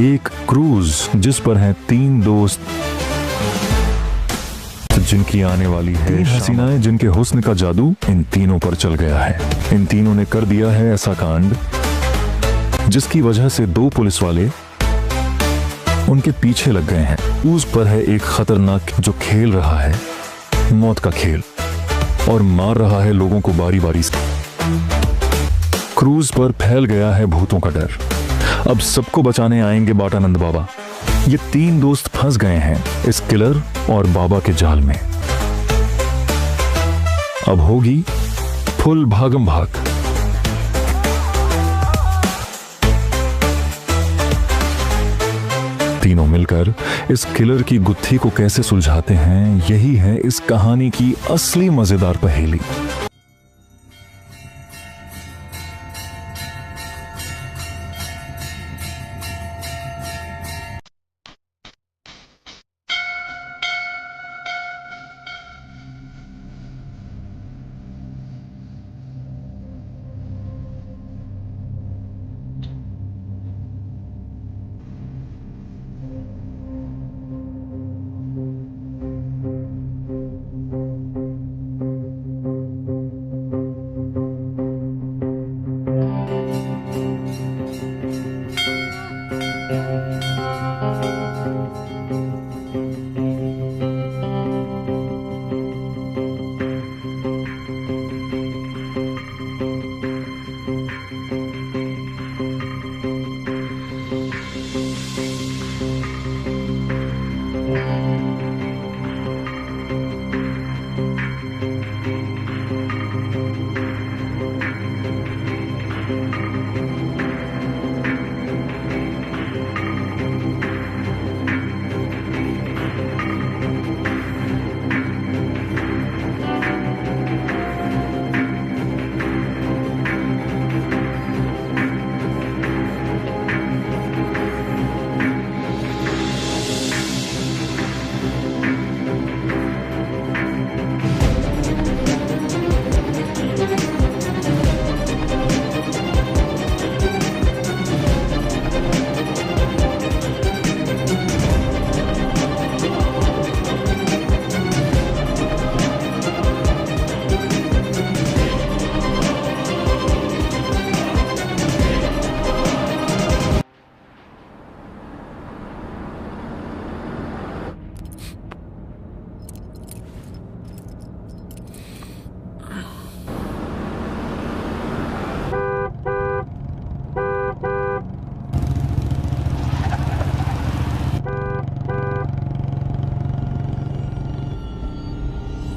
एक क्रूज जिस पर हैं 3 दोस्त जिनकी आने वाली है 3 हसीनाएं जिनके हुस्न का जादू इन तीनों पर चल गया है। इन तीनों ने कर दिया है ऐसा कांड जिसकी वजह से 2 पुलिस वाले उनके पीछे लग गए हैं। क्रूज पर है एक खतरनाक जो खेल रहा है मौत का खेल और मार रहा है लोगों को बारी बारी से। क्रूज पर फैल गया है भूतों का डर। अब सबको बचाने आएंगे बाटानंद बाबा। ये 3 दोस्त फंस गए हैं इस किलर और बाबा के जाल में। अब होगी फुल भागम भाग। तीनों मिलकर इस किलर की गुत्थी को कैसे सुलझाते हैं, यही है इस कहानी की असली मजेदार पहेली।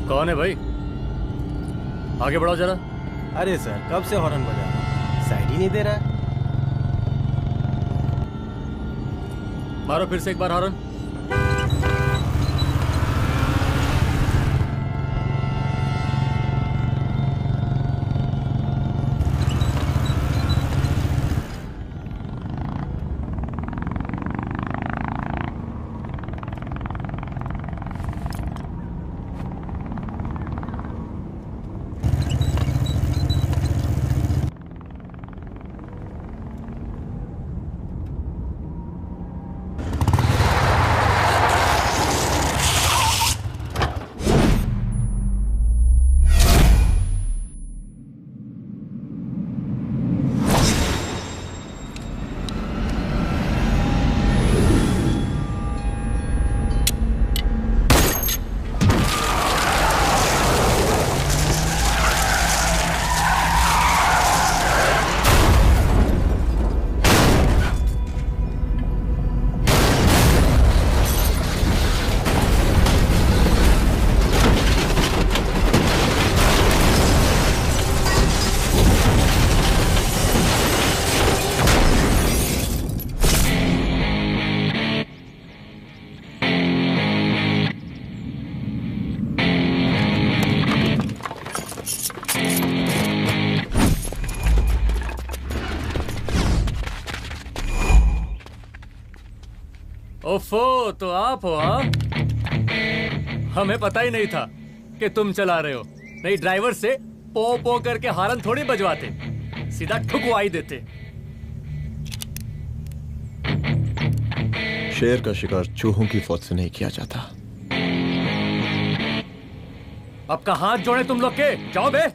कौन है भाई? आगे बढ़ाओ जरा। अरे सर, कब से हॉर्न बजा रहा है? साइड ही नहीं दे रहा है। मारो फिर से एक बार हॉर्न। ओफो, तो आप हो? हाँ, हमें पता ही नहीं था कि तुम चला रहे हो। नहीं, ड्राइवर से पो पो करके हॉर्न थोड़ी बजवाते, सीधा ठुकवा ही देते। शेर का शिकार चूहों की फौज से नहीं किया जाता। अब का हाथ जोड़े तुम लोग के, जाओ बे।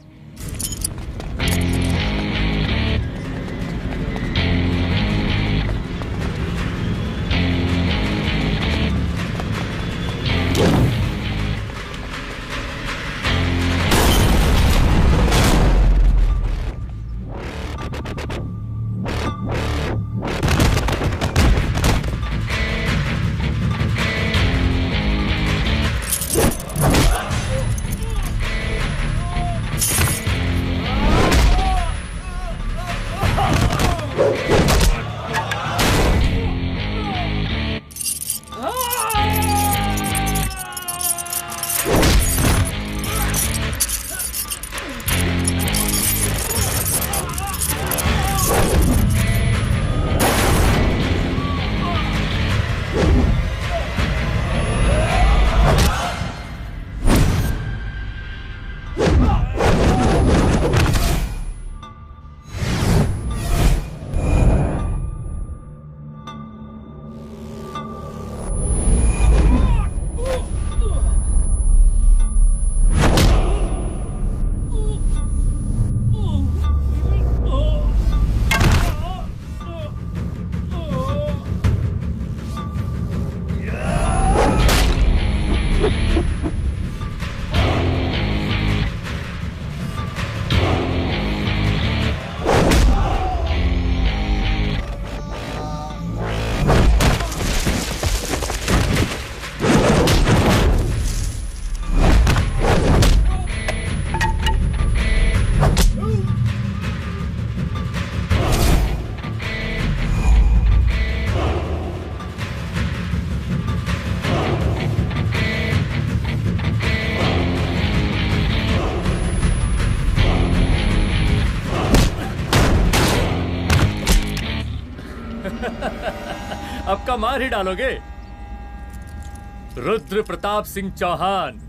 अब का मार ही डालोगे? रुद्र प्रताप सिंह चौहान,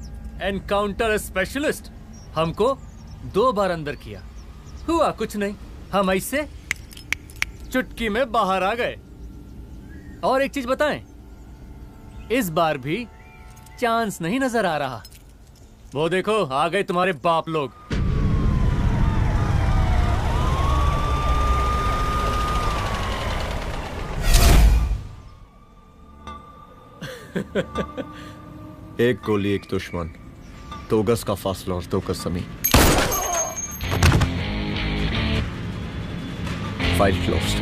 एनकाउंटर स्पेशलिस्ट, हमको 2 बार अंदर किया, हुआ कुछ नहीं। हम ऐसे चुटकी में बाहर आ गए। और एक चीज बताएं, इस बार भी चांस नहीं नजर आ रहा। वो देखो आ गए तुम्हारे बाप लोग। एक गोली एक दुश्मन, 2 गज का फासला और 2 गज जमीन। File closed.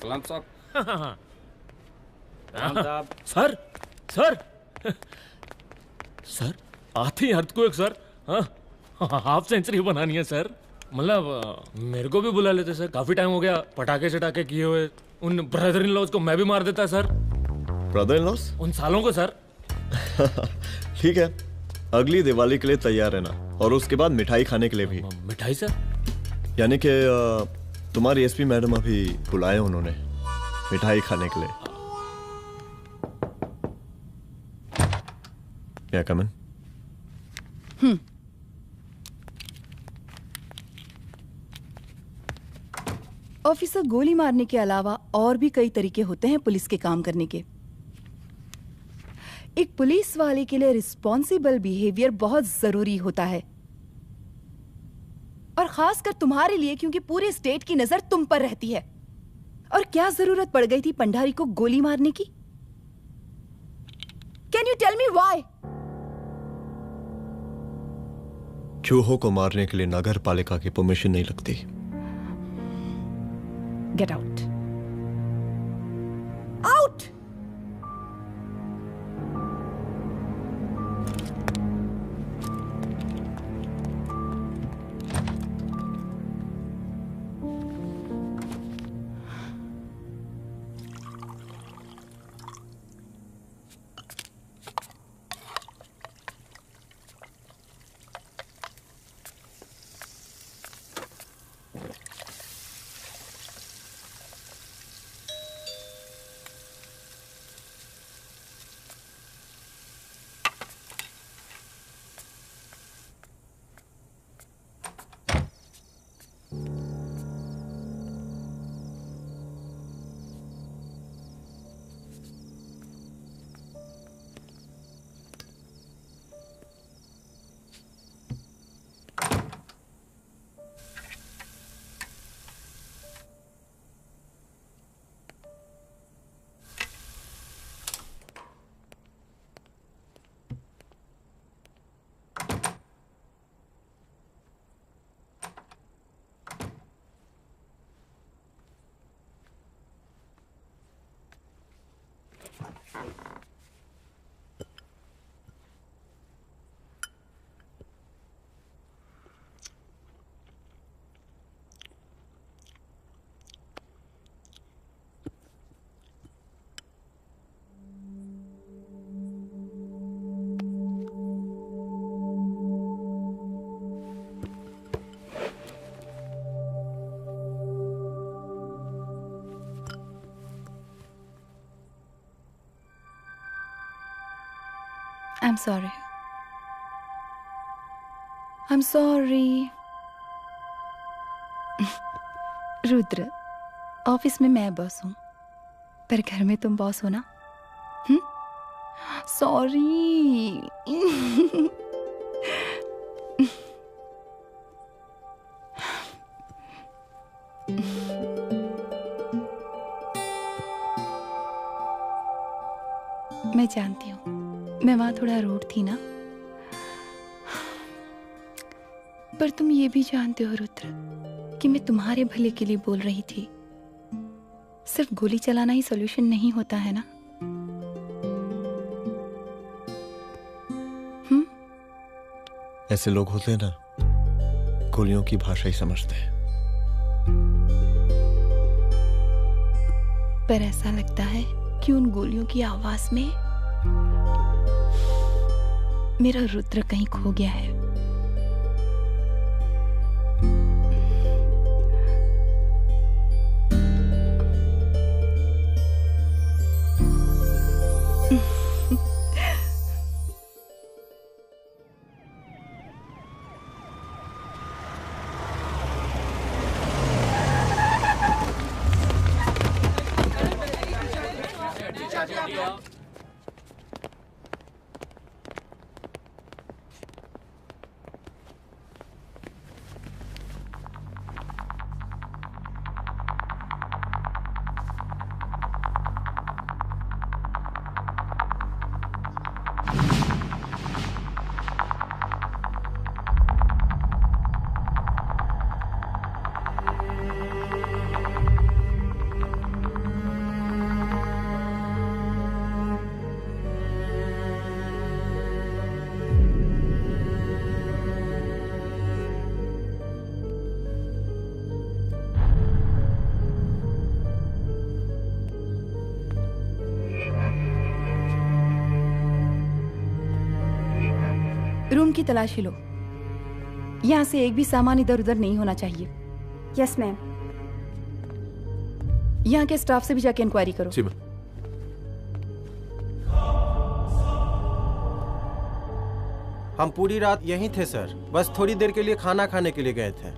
सलाम साहब। सर सर सर आते ही अर्थक्वेक सर। हाँ, हाफ सेंचुरी बनानी है सर। मतलब मेरे को भी बुला लेते सर, काफी टाइम हो गया पटाखे चटाखे किए हुए। उन ब्रदर इन लॉज को मैं भी मार देता सर। Brother in laws? उन सालों को सर। ठीक है, अगली दिवाली के लिए तैयार रहना, और उसके बाद मिठाई खाने के लिए भी। मिठाई सर? यानी कि तुम्हारी एसपी मैडम अभी बुलाए उन्होंने मिठाई खाने के लिए। क्या कमन? ऑफिसर, गोली मारने के अलावा और भी कई तरीके होते हैं पुलिस के काम करने के। एक पुलिस वाले के लिए रिस्पॉन्सिबल बिहेवियर बहुत जरूरी होता है, और खासकर तुम्हारे लिए, क्योंकि पूरे स्टेट की नजर तुम पर रहती है। और क्या जरूरत पड़ गई थी पंडारी को गोली मारने की? Can you tell me why? चूहों को मारने के लिए नगर पालिका की परमिशन नहीं लगती। Get out. Out! I'm sorry. I'm sorry. Rudra, office में मैं बॉस हूँ, पर घर में तुम बॉस हो ना? सॉरी। मैं जानती हूँ, मैं वहां थोड़ा रूड थी ना, पर तुम ये भी जानते हो रुद्र कि मैं तुम्हारे भले के लिए बोल रही थी। सिर्फ गोली चलाना ही सॉल्यूशन नहीं होता है ना। ऐसे लोग होते हैं ना, गोलियों की भाषा ही समझते हैं। पर ऐसा लगता है कि उन गोलियों की आवाज में मेरा रुद्र कहीं खो गया है। रूम की तलाशी लो। यहाँ से एक भी सामान इधर उधर नहीं होना चाहिए। Yes ma'am. यहाँ के स्टाफ से भी जाके इंक्वायरी करो। जी मैम। हम पूरी रात यहीं थे सर, बस थोड़ी देर के लिए खाना खाने के लिए गए थे।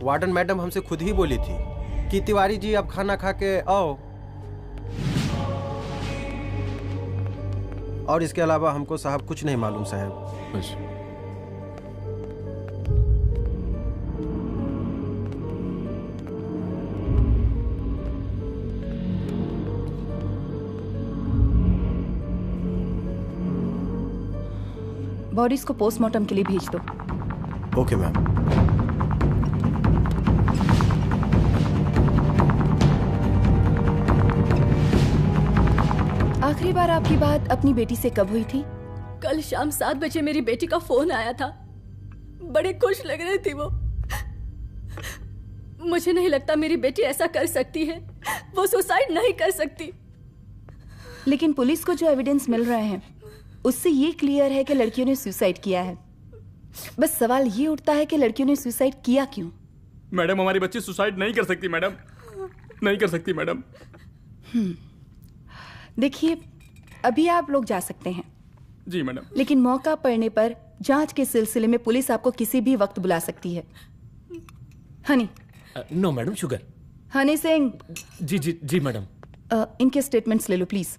वार्डन मैडम हमसे खुद ही बोली थी कि तिवारी जी आप खाना खा के आओ, और इसके अलावा हमको साहब कुछ नहीं मालूम साहब। अच्छा। बॉडीज को पोस्टमार्टम के लिए भेज दो। Okay ma'am. आखिरी बार आपकी बात अपनी बेटी से कब हुई थी? कल शाम 7 बजे मेरी बेटी का फोन आया था। बड़े खुश लग रही थी वो। मुझे नहीं लगता मेरी बेटी ऐसा कर सकती है। वो सुसाइड नहीं कर सकती। लेकिन पुलिस को जो एविडेंस मिल रहे हैं उससे ये क्लियर है कि लड़कियों ने सुसाइड किया है। बस सवाल ये उठता है कि लड़कियों ने सुसाइड किया क्यों? मैडम, हमारी बच्ची सुसाइड नहीं कर सकती मैडम, नहीं कर सकती मैडम। देखिए, अभी आप लोग जा सकते हैं। जी मैडम। लेकिन मौका पड़ने पर जांच के सिलसिले में पुलिस आपको किसी भी वक्त बुला सकती है। Honey. No madam, sugar. Honey Singh. जी जी जी मैडम। इनके स्टेटमेंट्स ले लो प्लीज।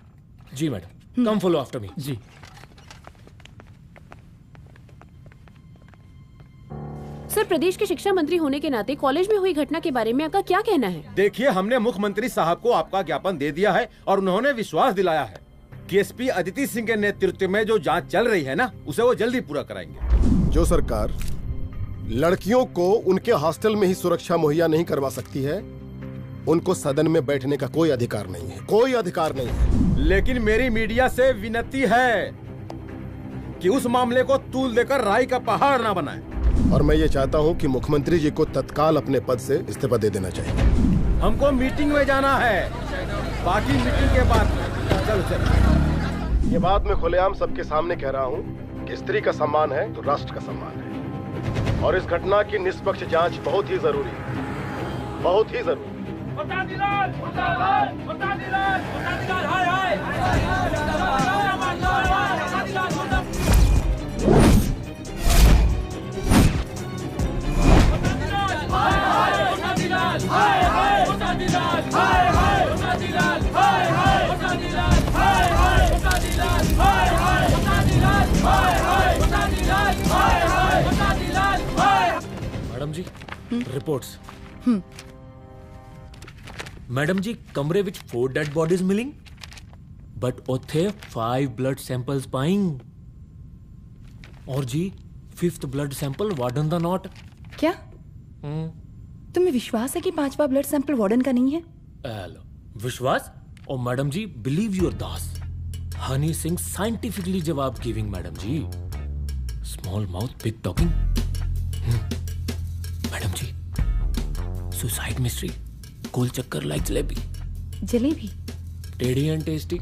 जी madam. Come follow after me. जी। सर, प्रदेश के शिक्षा मंत्री होने के नाते कॉलेज में हुई घटना के बारे में आपका क्या कहना है? देखिए, हमने मुख्यमंत्री साहब को आपका ज्ञापन दे दिया है और उन्होंने विश्वास दिलाया है कि एसपी अदिति सिंह के नेतृत्व में जो जांच चल रही है ना, उसे वो जल्दी पूरा कराएंगे। जो सरकार लड़कियों को उनके हॉस्टल में ही सुरक्षा मुहैया नहीं करवा सकती है, उनको सदन में बैठने का कोई अधिकार नहीं है, कोई अधिकार नहीं है। लेकिन मेरी मीडिया से विनती है कि उस मामले को तूल देकर राई का पहाड़ ना बनाए। और मैं ये चाहता हूँ कि मुख्यमंत्री जी को तत्काल अपने पद से इस्तीफा दे देना चाहिए। हमको मीटिंग में जाना है, बाकी मीटिंग के बाद। चलो चलो। ये बात मैं खुलेआम सबके सामने कह रहा हूँ कि स्त्री का सम्मान है तो राष्ट्र का सम्मान है, और इस घटना की निष्पक्ष जांच बहुत ही जरूरी है, बहुत ही जरूरी। मैडम जी रिपोर्ट्स। मैडम जी कमरे विच 4 डेड बॉडीज मिलिंग बट उथे 5 ब्लड सैंपल्स पाइंग और जी 5th ब्लड सैंपल वार्डन दा नॉट। क्या तुम्हें विश्वास है कि 5वां ब्लड सैंपल वार्डन का नहीं है? विश्वास? और मैडम जी बिलीव योर दास, हनी सिंह साइंटिफिकली जवाब गिविंग मैडम जी। Small mouth big talking. Madam जी सुसाइड मिस्ट्री, गोल चक्कर लाइक जलेबी। जलेबी टेढ़ी एंड टेस्टी।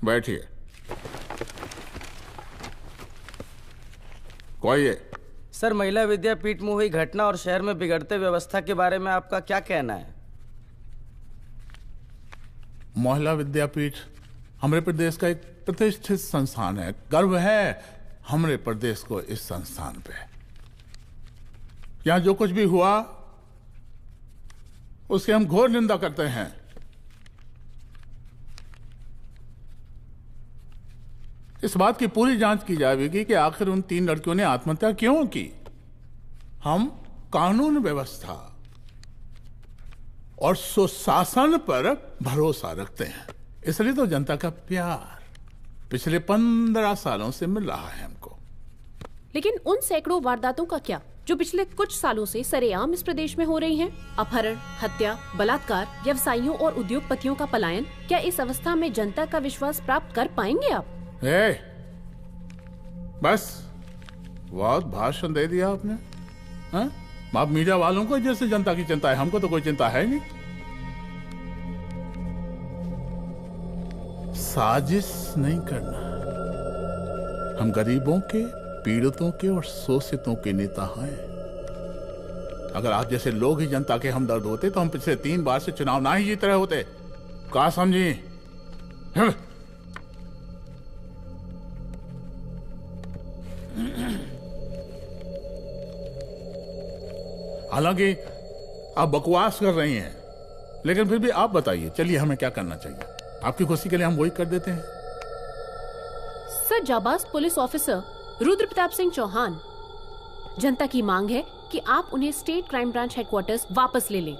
बैठिए। कोई है? सर, महिला विद्यापीठ में हुई घटना और शहर में बिगड़ते व्यवस्था के बारे में आपका क्या कहना है? महिला विद्यापीठ हमारे प्रदेश का एक प्रतिष्ठित संस्थान है। गर्व है हमारे प्रदेश को इस संस्थान पे। यहाँ जो कुछ भी हुआ उसकी हम घोर निंदा करते हैं। इस बात की पूरी जांच की जाएगी कि आखिर उन 3 लड़कियों ने आत्महत्या क्यों की। हम कानून व्यवस्था और सुशासन पर भरोसा रखते हैं, इसलिए तो जनता का प्यार पिछले 15 सालों से मिल रहा है हमको। लेकिन उन सैकड़ों वारदातों का क्या जो पिछले कुछ सालों से सरेआम इस प्रदेश में हो रही हैं? अपहरण, हत्या, बलात्कार, व्यवसायियों और उद्योगपतियों का पलायन। क्या इस अवस्था में जनता का विश्वास प्राप्त कर पाएंगे आप? बस बहुत भाषण दे दिया आपने। हाँ? आप मीडिया वालों को जैसे जनता की चिंता है, हमको तो कोई चिंता है नहीं। साजिश नहीं करना। हम गरीबों के, पीड़ितों के और शोषितों के नेता हैं। अगर आप जैसे लोग ही जनता के हमदर्द होते तो हम पिछले 3 बार से चुनाव ना ही जीत रहे होते। क्या समझी? हालांकि आप बकवास कर रही हैं, लेकिन फिर भी आप बताइए, चलिए हमें क्या करना चाहिए? आपकी खुशी के लिए हम वही कर देते हैं। सर, जाबाज पुलिस ऑफिसर रुद्र प्रताप सिंह चौहान, जनता की मांग है कि आप उन्हें स्टेट क्राइम ब्रांच हेडक्वार्टर्स वापस ले लें।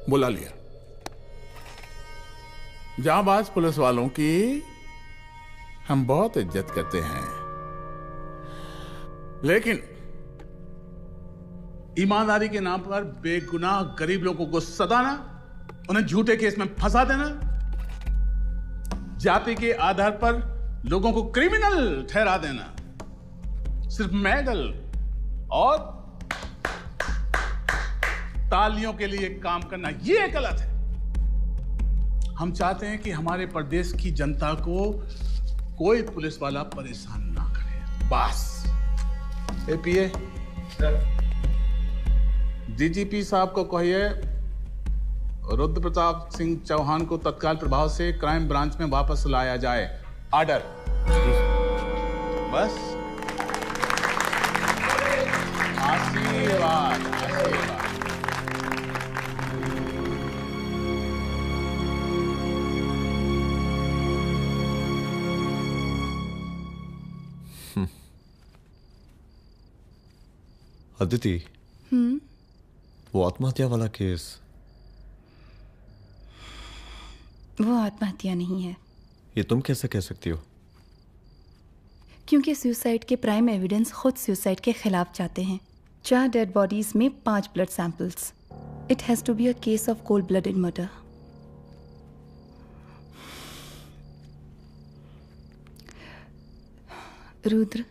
बुला लिया। जाबाज पुलिस वालों की हम बहुत इज्जत करते हैं, लेकिन ईमानदारी के नाम पर बेगुनाह गरीब लोगों को सताना, उन्हें झूठे केस में फंसा देना, जाति के आधार पर लोगों को क्रिमिनल ठहरा देना, सिर्फ मेडल और तालियों के लिए काम करना, यह गलत है। हम चाहते हैं कि हमारे प्रदेश की जनता को कोई पुलिस वाला परेशान ना करे, बस। एपीए डीजीपी साहब को कहिए रुद्र प्रताप सिंह चौहान को तत्काल प्रभाव से क्राइम ब्रांच में वापस लाया जाए। ऑर्डर। बस। आशीर्वाद, आशीर्वाद। अदिति, वो आत्महत्या वाला केस, वो आत्महत्या नहीं है। ये तुम कैसे कह सकती हो? क्योंकि सुसाइड के प्राइम एविडेंस खुद सुसाइड के खिलाफ जाते हैं। 4 डेड बॉडीज में 5 blood samples. It has to be a case of cold blooded murder. Rudra,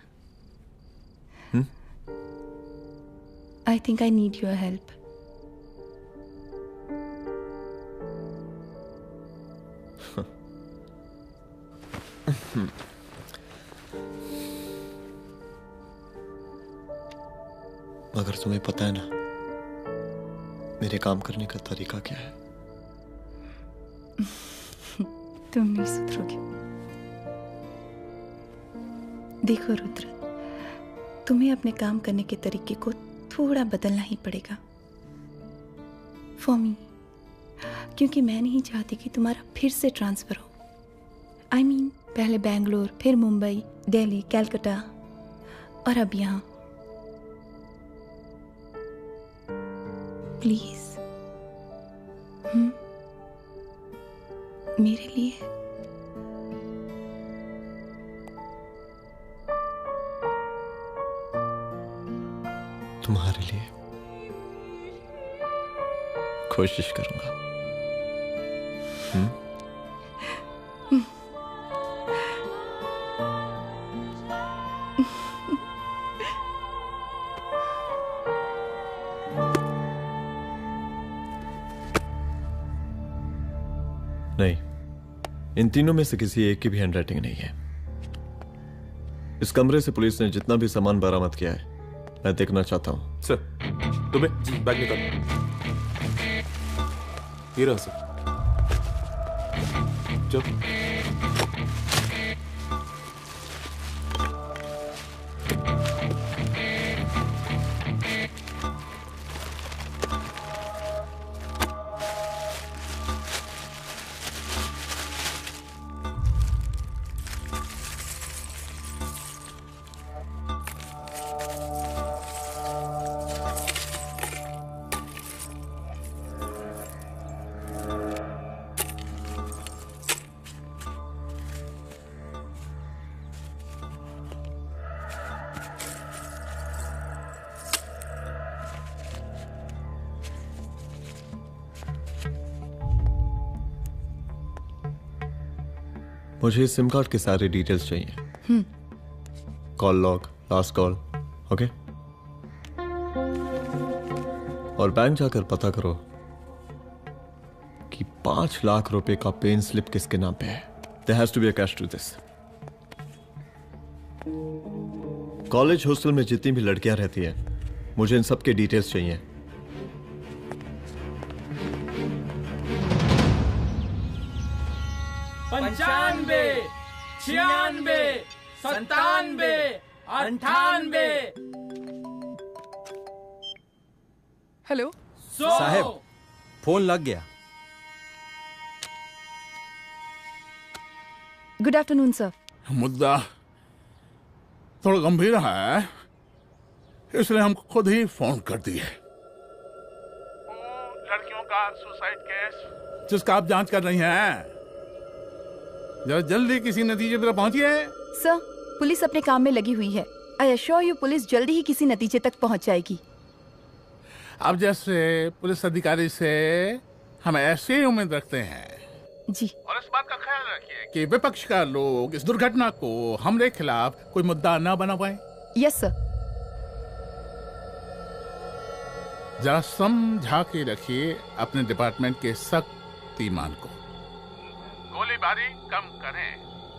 I think I need your help. मगर तुम्हें पता है ना मेरे काम करने का तरीका क्या है? तुम नहीं सुधरोगे। देखो रुद्र, तुम्हें अपने काम करने के तरीके को थोड़ा बदलना ही पड़ेगा फॉर मी, क्योंकि मैं नहीं चाहती कि तुम्हारा फिर से ट्रांसफर हो। I mean, पहले बेंगलोर, फिर मुंबई, दिल्ली, कलकत्ता और अब यहाँ। प्लीज मेरे लिए। तुम्हारे लिए कोशिश करूंगा। नहीं, इन तीनों में से किसी एक की भी हैंडराइटिंग नहीं है। इस कमरे से पुलिस ने जितना भी सामान बरामद किया है मैं देखना चाहता हूं। सर, तुम्हें बैग निकाल। ये रहा सर। चल। मुझे सिम कार्ड के सारे डिटेल्स चाहिए। Call log, last call, okay? और बैंक जाकर पता करो कि 5 लाख रुपए का पेन स्लिप किसके नाम पे है। There has to be a cash to this. College hostel में जितनी भी लड़कियां रहती हैं, मुझे इन सब के डिटेल्स चाहिए। 95, 96, 97, 98। हेलो साहब, फोन लग गया। Good afternoon sir. मुद्दा थोड़ा गंभीर है, इसलिए हम खुद ही फोन कर दिए। लड़कियों का सुसाइड केस जिसका आप जांच कर रही हैं, जरा जल्दी किसी नतीजे पर पहुंचिए। सर, पुलिस अपने काम में लगी हुई है। आई अश्योर यू, पुलिस जल्दी ही किसी नतीजे तक पहुंच जाएगी। अब जैसे पुलिस अधिकारी से हम ऐसे ही उम्मीद रखते हैं जी। और इस बात का ख्याल रखिए कि विपक्ष का लोग इस दुर्घटना को हमरे खिलाफ कोई मुद्दा न बना पाए। Yes sir. जरा समझा के रखिए अपने डिपार्टमेंट के सख्त ईमान को। गोलीबारी कम करें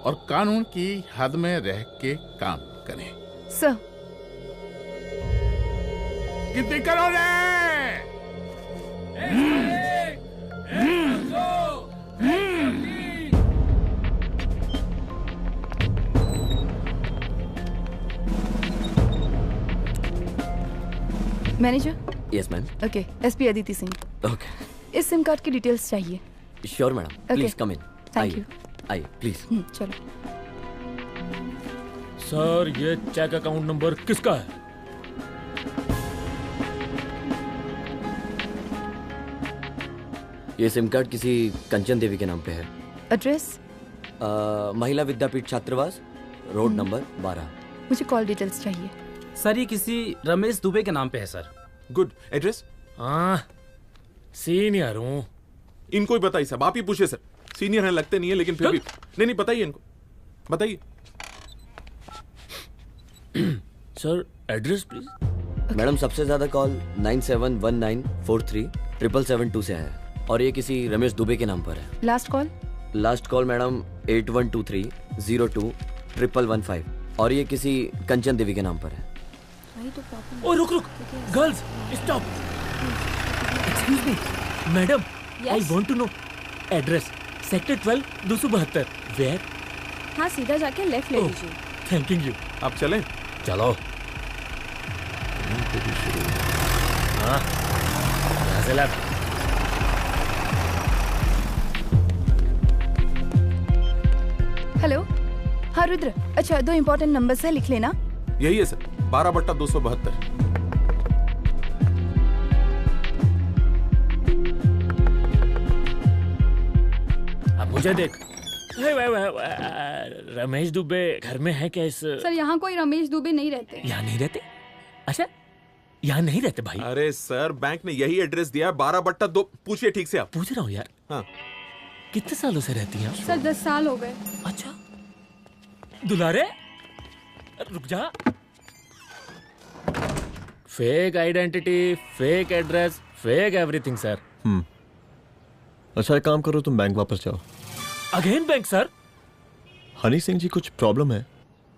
और कानून की हद में रह के काम करें। सर। कितनी करोगे? Manager. Yes ma'am. Okay, SP Aditi Singh. Okay. इस सिम कार्ड की डिटेल्स चाहिए। Sure madam, please come in. Thank you. आइए प्लीज। चलो। सर, ये चेक अकाउंट नंबर किसका है? ये सिम कार्ड किसी कंचन देवी के नाम पे है। एड्रेस? महिला विद्यापीठ छात्रावास, रोड नंबर 12। मुझे कॉल डिटेल्स चाहिए। सर, ये किसी रमेश दुबे के नाम पे है सर। गुड। एड्रेस? हाँ, सीनियर हूँ। इनको ही बताइए साहब, आप ही पूछे सर। सीनियर हैं लगते नहीं है, लेकिन फिर भी नहीं बताइए इनको, बताइए। Sir, address please. मैडम, सबसे ज्यादा कॉल 9719437772 से है और ये किसी रमेश दुबे के नाम पर है। Last call? Last call madam 8123021115 और ये किसी कंचन देवी के नाम पर है। ओ रुक girls stop. Excuse me madam, I want to know address sector 12 272 where. हाँ सीधा जाके लेफ्ट ले लीजिए। Thank you. आप चलें? चलो। हाँ यहाँ से लेफ्ट। हेलो। हाँ रुद्र, अच्छा 2 इम्पोर्टेंट नंबर्स है, लिख लेना। यही है सर, 12/272। अब मुझे देख। रमेश दुबे घर में है क्या? इस सर यहाँ कोई रमेश दुबे नहीं रहते। यहाँ नहीं रहते? अच्छा यहाँ नहीं रहते भाई। अरे सर बैंक ने यही एड्रेस दिया है, 12/2। पूछिए ठीक से आप। पूछ रहा हूँ यार। हाँ। कितने सालों से रहती हैं? सर 10 साल हो गए। अच्छा दुलारे रुक जा। Fake identity, fake address, fake everything sir. अच्छा एक काम करो, तुम बैंक वापस जाओ। Again bank sir? Honey Singh ji कुछ प्रॉब्लम है?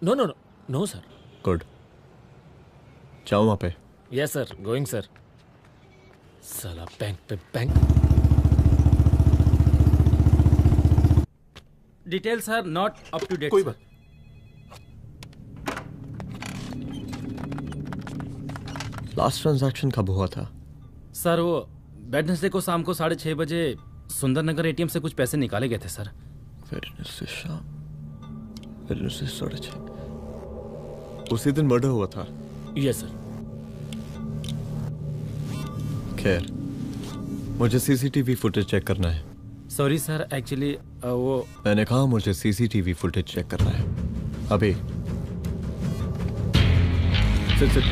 No no no no sir. Good, जाओ वहां पे। Yes sir, going sir. साला बैंक पे bank. Detail sir not up to date. कोई बात। लास्ट ट्रांजैक्शन कब हुआ था? सर वो वेडनेसडे को शाम को 6:30 बजे सुंदरनगर एटीएम से कुछ पैसे निकाले गए थे सर। वेडनेसडे शाम, वेडनेसडे 6:30। उसी दिन मर्डर हुआ था? Yes sir. खैर, मुझे सीसीटीवी फुटेज चेक करना है। सॉरी सर, एक्चुअली वो मैंने कहा मुझे सीसीटीवी फुटेज चेक करना है अभी। सिट।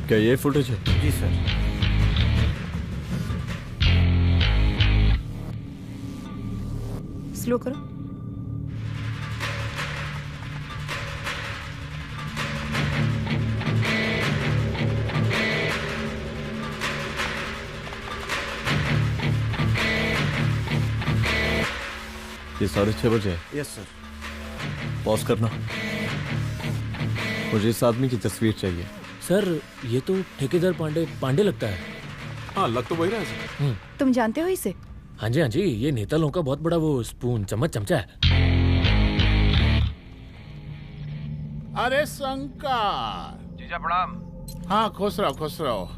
क्या ये फुटेज है? जी सर। स्लो करो। ये 6:30 बजे है? Yes sir. पॉज करना। मुझे इस आदमी की तस्वीर चाहिए। सर ये तो ठेकेदार पांडे लगता है। हाँ लग तो वही रहा है सर। तुम जानते हो इसे? हाँ जी हाँ जी, ये नेतालों का बहुत बड़ा वो स्पून चमचा है। अरे शंकर। जीजा प्रणाम। हाँ खुश रहो।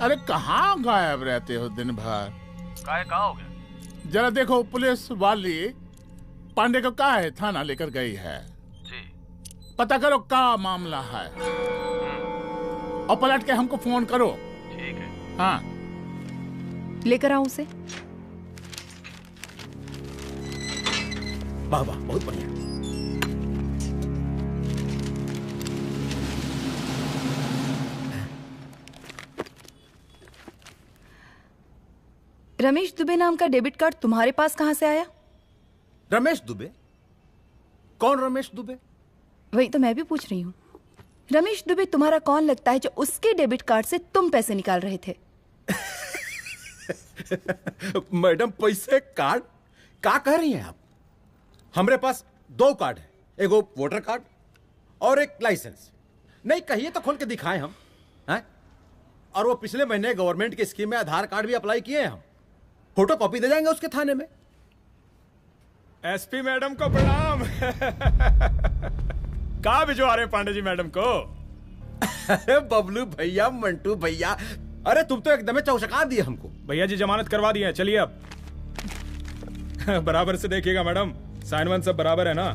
अरे कहाँ गायब रहते हो दिन भर? कहाँ हो गया? जरा देखो, पुलिस वाली पांडे को कहा है थाना लेकर गई है। जी। पता करो क्या मामला है और पलट के हमको फोन करो। ठीक है। हाँ लेकर आओ उसे। वाह वाह, बहुत बढ़िया। रमेश दुबे नाम का डेबिट कार्ड तुम्हारे पास कहां से आया? रमेश दुबे? कौन रमेश दुबे? वही तो मैं भी पूछ रही हूँ। रमेश दुबे तुम्हारा कौन लगता है जो उसके डेबिट कार्ड से तुम पैसे निकाल रहे थे? मैडम पैसे कार्ड क्या कह रही हैं आप? हमारे पास 2 कार्ड है, एक वो वोटर कार्ड और एक लाइसेंस। नहीं कहिए तो खोल के दिखाएं हम हैं? और वो पिछले महीने गवर्नमेंट की स्कीम में आधार कार्ड भी अप्लाई किए हैं हम। फोटो कॉपी दे जाएंगे उसके थाने में। एसपी मैडम को प्रणाम। कहाँ भिजवा रहे पांडे जी मैडम को? अरे बबलू भैया, मंटू भैया, अरे तुम तो एकदम चौचका दिए हमको। भैया जी जमानत करवा दिए हैं, चलिए अब। बराबर से देखिएगा मैडम, साइन वन सब बराबर है ना?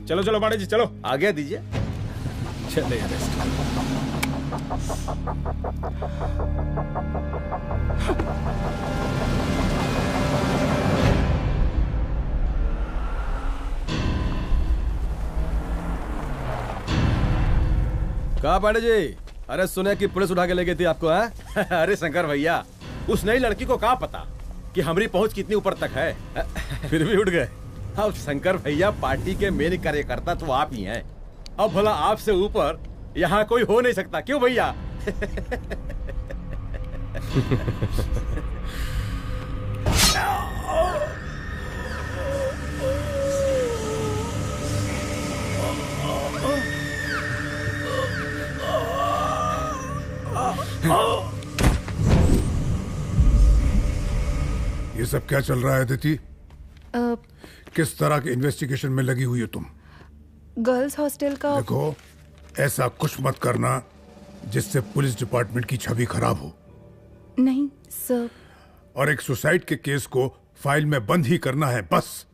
चलो चलो पांडे जी चलो। आगे दीजिए। चले कहा पांडे जी? अरे सुने कि पुलिस उठा के ले गई थी आपको है? अरे शंकर भैया, उस नई लड़की को क्या पता कि हमारी पहुंच कितनी ऊपर तक है। फिर भी उठ गए। अब शंकर भैया पार्टी के मेन कार्यकर्ता तो आप ही हैं। अब भला आपसे ऊपर यहाँ कोई हो नहीं सकता, क्यों भैया? ये सब क्या चल रहा है अदिति? किस तरह के इन्वेस्टिगेशन में लगी हुई हो तुम? गर्ल्स हॉस्टल का। देखो, ऐसा कुछ मत करना जिससे पुलिस डिपार्टमेंट की छवि खराब हो। नहीं सर। और एक सुसाइड के केस को फाइल में बंद ही करना है बस।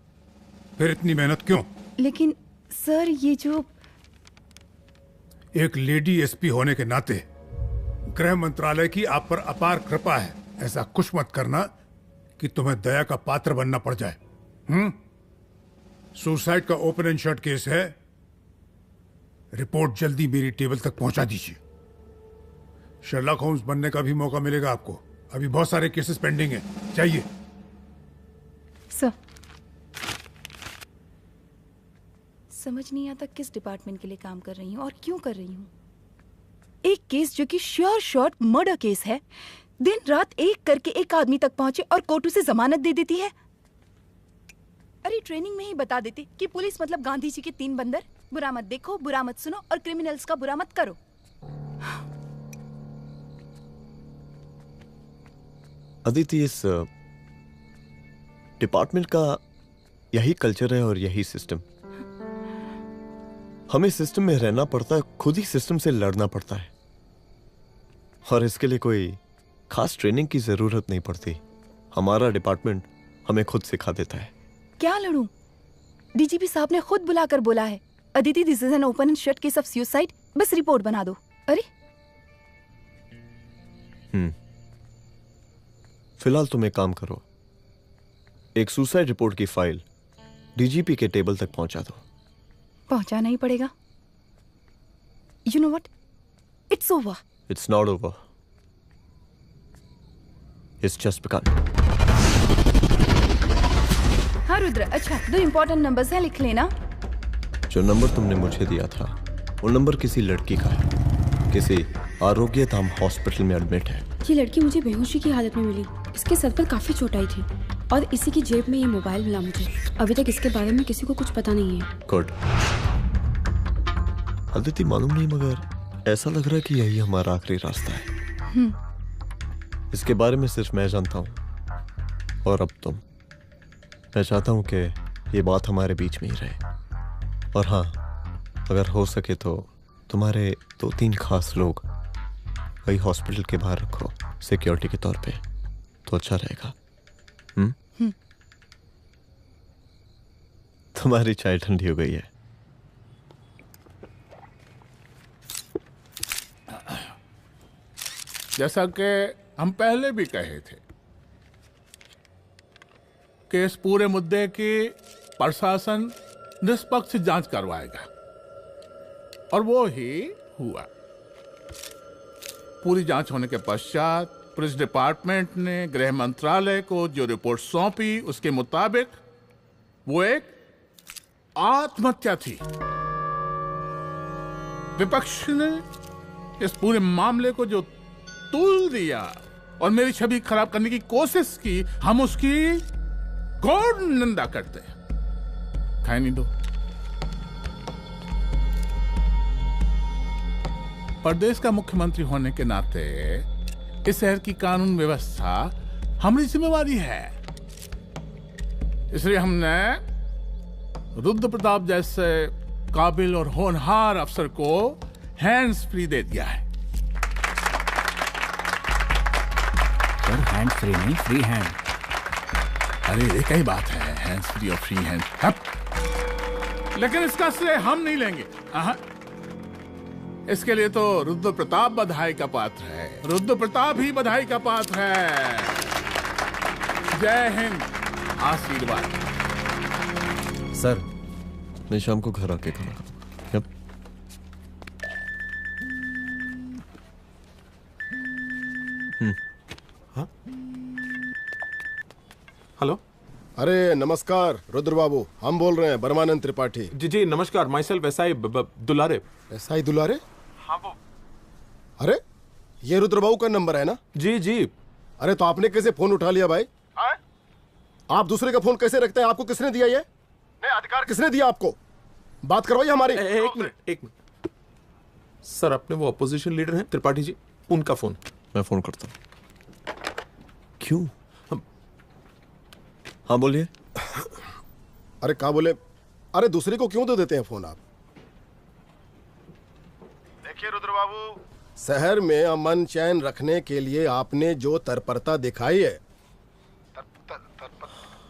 फिर इतनी मेहनत क्यों? लेकिन सर ये जो एक लेडी एसपी होने के नाते गृह मंत्रालय की आप पर अपार कृपा है। ऐसा कुछ मत करना कि तुम्हें दया का पात्र बनना पड़ जाए। सुसाइड का ओपन एंड शट केस है। रिपोर्ट जल्दी मेरी टेबल तक पहुंचा दीजिए। शर्लॉक होम्स बनने का भी मौका मिलेगा आपको। अभी बहुत सारे केसेस पेंडिंग हैं। चाहिए सर। समझ नहीं आता किस डिपार्टमेंट के लिए काम कर रही हूँ और क्यों कर रही हूँ। एक केस जो कि श्योर शॉट मर्डर केस है, दिन रात एक करके एक आदमी तक पहुंचे और कोर्ट उसे जमानत दे देती है। अरे ट्रेनिंग में ही बता देती कि पुलिस मतलब गांधी जी के 3 बंदर, बुरा मत देखो, बुरा मत सुनो और क्रिमिनल्स का बुरा मत करो। अदिति, इस डिपार्टमेंट का यही कल्चर है और यही सिस्टम। हमें सिस्टम में रहना पड़ता है, खुद ही सिस्टम से लड़ना पड़ता है, और इसके लिए कोई खास ट्रेनिंग की जरूरत नहीं पड़ती। हमारा डिपार्टमेंट हमें खुद सिखा देता है। क्या लड़ूं? डीजीपी साहब ने खुद बुलाकर बोला है, Aditi this is an open and shut case of suicide, बस रिपोर्ट बना दो। अरे फिलहाल तुम एक काम करो, एक सुसाइड रिपोर्ट की फाइल डीजीपी के टेबल तक पहुंचा दो। पहुंचाना ही पड़ेगा। You know what, it's over. It's not over, it's just begun. हाँ रुद्र, अच्छा 2 इंपॉर्टेंट नंबर्स हैं, लिख लेना। जो नंबर तुमने मुझे दिया था वो नंबर किसी लड़की का है, किसी आरोग्य धाम हॉस्पिटल में एडमिट है। ये लड़की मुझे बेहोशी की हालत में मिली। इसके सर पर काफी चोट आई थी और इसी की जेब में ये मोबाइल मिला मुझे। अभी तक इसके बारे में किसी को कुछ पता नहीं है। गुड। अदिति, मालूम नहीं मगर ऐसा लग रहा है कि यही हमारा आखिरी रास्ता है। इसके बारे में सिर्फ मैं जानता हूँ और अब तुम। मैं चाहता हूँ कि ये बात हमारे बीच में ही रहे। और हाँ, अगर हो सके तो तुम्हारे 2-3 खास लोग वही हॉस्पिटल के बाहर रखो सिक्योरिटी के तौर पे, तो अच्छा रहेगा। तुम्हारी चाय ठंडी हो गई है। जैसा कि हम पहले भी कहे थे कि इस पूरे मुद्दे की प्रशासन निष्पक्ष जांच करवाएगा, और वो ही हुआ। पूरी जांच होने के पश्चात पुलिस डिपार्टमेंट ने गृह मंत्रालय को जो रिपोर्ट सौंपी उसके मुताबिक वो एक आत्महत्या थी। विपक्ष ने इस पूरे मामले को जो तुल दिया और मेरी छवि खराब करने की कोशिश की, हम उसकी घोर निंदा करते हैं। खाए नहीं दो। प्रदेश का मुख्यमंत्री होने के नाते इस शहर की कानून व्यवस्था हमारी जिम्मेवारी है। इसलिए हमने रुद्र प्रताप जैसे काबिल और होनहार अफसर को हैंड्स फ्री दे दिया है। सर, हैंड फ्री नहीं, फ्री हैंड। अरे एक ही बात है, हैंड्स फ्री और फ्री हैंड। लेकिन इसका श्रेय हम नहीं लेंगे। इसके लिए तो रुद्र प्रताप बधाई का पात्र है। रुद्र प्रताप ही बधाई का पात्र है। जय हिंद। आशीर्वाद। सर, मैं शाम को घर आके खाना खाऊंगा। हाँ? हेलो। अरे नमस्कार रुद्र बाबू, हम बोल रहे हैं परमानंद त्रिपाठी। जी जी नमस्कार। My self SI Dulare. SI दुलारे? हाँ वो। अरे ये रुद्रबाबू का नंबर है ना? जी जी। अरे तो आपने कैसे फोन उठा लिया भाई? आप दूसरे का फोन कैसे रखते हैं? आपको किसने दिया ये? नहीं, अधिकार किसने दिया आपको? बात करवाइए हमारी। एक मिनट। सर, अपने वो अपोजिशन लीडर हैं त्रिपाठी जी, उनका फोन। मैं फोन करता हूँ। क्यों? हाँ बोलिए। अरे क्या बोले? अरे दूसरे को क्यों दे देते हैं फोन आप? देखिए रुद्रबाबू, शहर में अमन चैन रखने के लिए आपने जो तत्परता दिखाई है,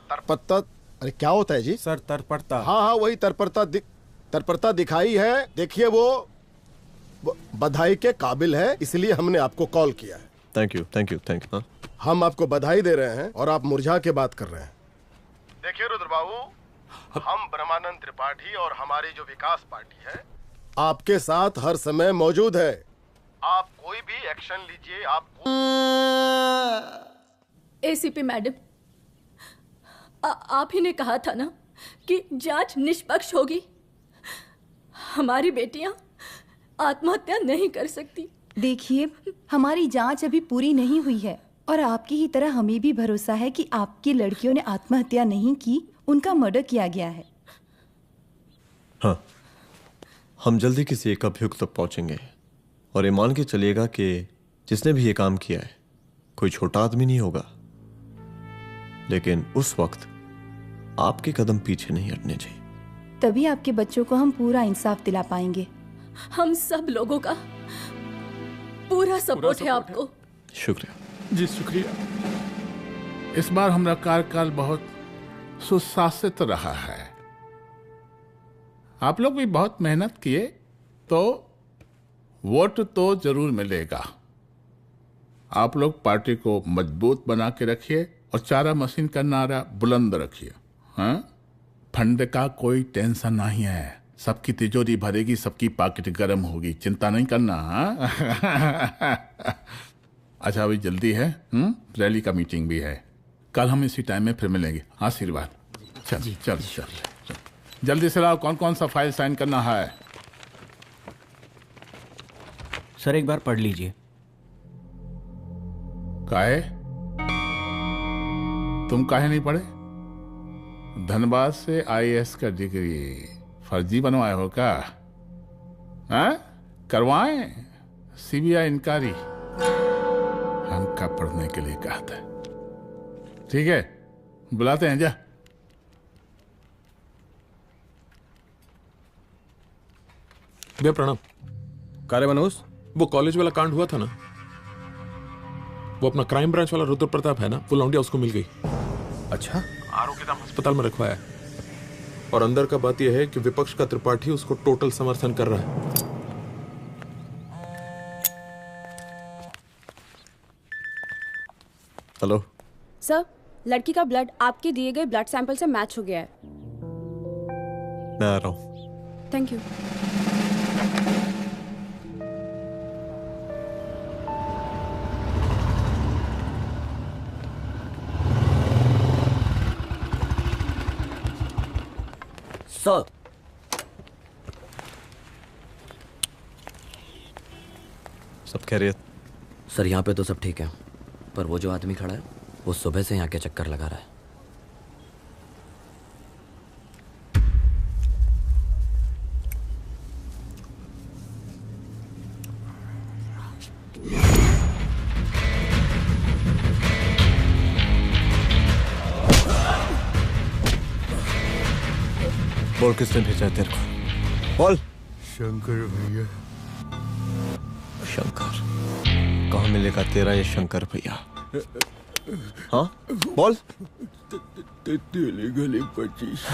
तत्परता, अरे क्या होता है जी? सर तत्परता। हाँ वही तत्परता दिखाई है। देखिए वो बधाई के काबिल है, इसलिए हमने आपको कॉल किया है। Thank you. हाँ? हम आपको बधाई दे रहे हैं और आप मुरझा के बात कर रहे हैं। देखिए रुद्रबाबू, हम ब्रह्मानंद त्रिपाठी और हमारी जो विकास पार्टी है आपके साथ हर समय मौजूद है। आप कोई भी एक्शन लीजिए। एसीपी मैडम, आप ही ने कहा था ना कि जांच निष्पक्ष होगी। हमारी बेटियां आत्महत्या नहीं कर सकती। देखिए, हमारी जांच अभी पूरी नहीं हुई है और आपकी ही तरह हमें भी भरोसा है कि आपकी लड़कियों ने आत्महत्या नहीं की, उनका मर्डर किया गया है। हाँ, हम जल्दी किसी एक अभियुक्त तक पहुंचेंगे और ये मान के चलिएगा कि जिसने भी ये काम किया है कोई छोटा आदमी नहीं होगा, लेकिन उस वक्त आपके कदम पीछे नहीं हटने चाहिए। तभी आपके बच्चों को हम पूरा इंसाफ दिला पाएंगे। हम सब लोगों का पूरा सपोर्ट है आपको। शुक्रिया जी, शुक्रिया। इस बार हमारा कार्यकाल बहुत सुशासित रहा है। आप लोग भी बहुत मेहनत किए तो वोट तो जरूर मिलेगा। आप लोग पार्टी को मजबूत बना के रखिए और चारा मशीन का नारा बुलंद रखिए। हाँ, फंड का कोई टेंशन नहीं है, सबकी तिजोरी भरेगी, सबकी पॉकेट गर्म होगी, चिंता नहीं करना। अच्छा, अभी जल्दी है, रैली का मीटिंग भी है, कल हम इसी टाइम में फिर मिलेंगे। आशीर्वाद। चल जल्दी से लाओ, कौन कौन सा फाइल साइन करना है? सर एक बार पढ़ लीजिए। काहे? तुम काहे नहीं पढ़े? धनबाद से आईएएस का डिग्री फर्जी बनवाए हो क्या? हाँ? करवाएं सीबीआई इंक्वायरी। हमका पढ़ने के लिए कहा था। ठीक है, बुलाते हैं। जा। भैया प्रणाम। कार्य मनोज, वो कॉलेज वाला कांड हुआ था ना, वो अपना क्राइम ब्रांच वाला रुद्र प्रताप है ना, वो लौंडिया उसको मिल गई। अच्छा? आरोग्यधाम अस्पताल में रखवाया है और अंदर का बात यह है कि विपक्ष का त्रिपाठी उसको टोटल समर्थन कर रहा है। हेलो सर, लड़की का ब्लड आपके दिए गए ब्लड सैंपल से मैच हो गया है। मैं आ रहा हूँ। Thank you. सर, सब खैरियत? सर यहाँ पे तो सब ठीक है, पर वो जो आदमी खड़ा है वो सुबह से यहाँ के चक्कर लगा रहा है। बोल, किसने भेजा है तेरे को? बोल। शंकर भैया। शंकर? कहाँ मिलेगा तेरा ये शंकर भैया? हाँ बोल। गली 25।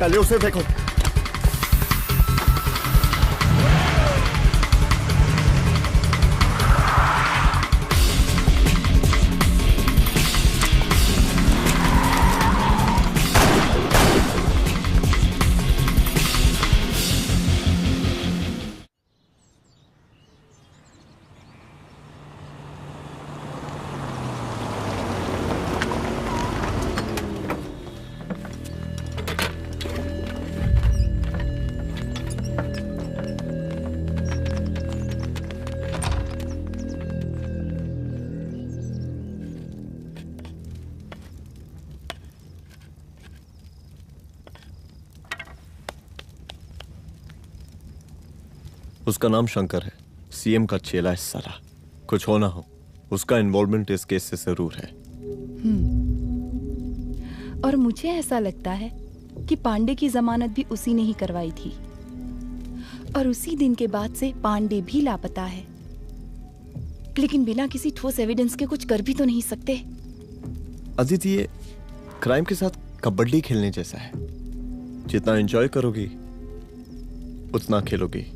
पहले उसे देखो। उसका नाम शंकर है, सीएम का चेला है साला। कुछ हो ना हो, उसका इन्वॉल्वमेंट इस केस से जरूर है। और मुझे ऐसा लगता है कि पांडे की जमानत भी उसी ने ही करवाई थी, और उसी दिन के बाद से पांडे भी लापता है। लेकिन बिना किसी ठोस एविडेंस के कुछ कर भी तो नहीं सकते। अदिति, ये क्राइम के साथ कबड्डी खेलने जैसा है। जितना एंजॉय करोगी उतना खेलोगी,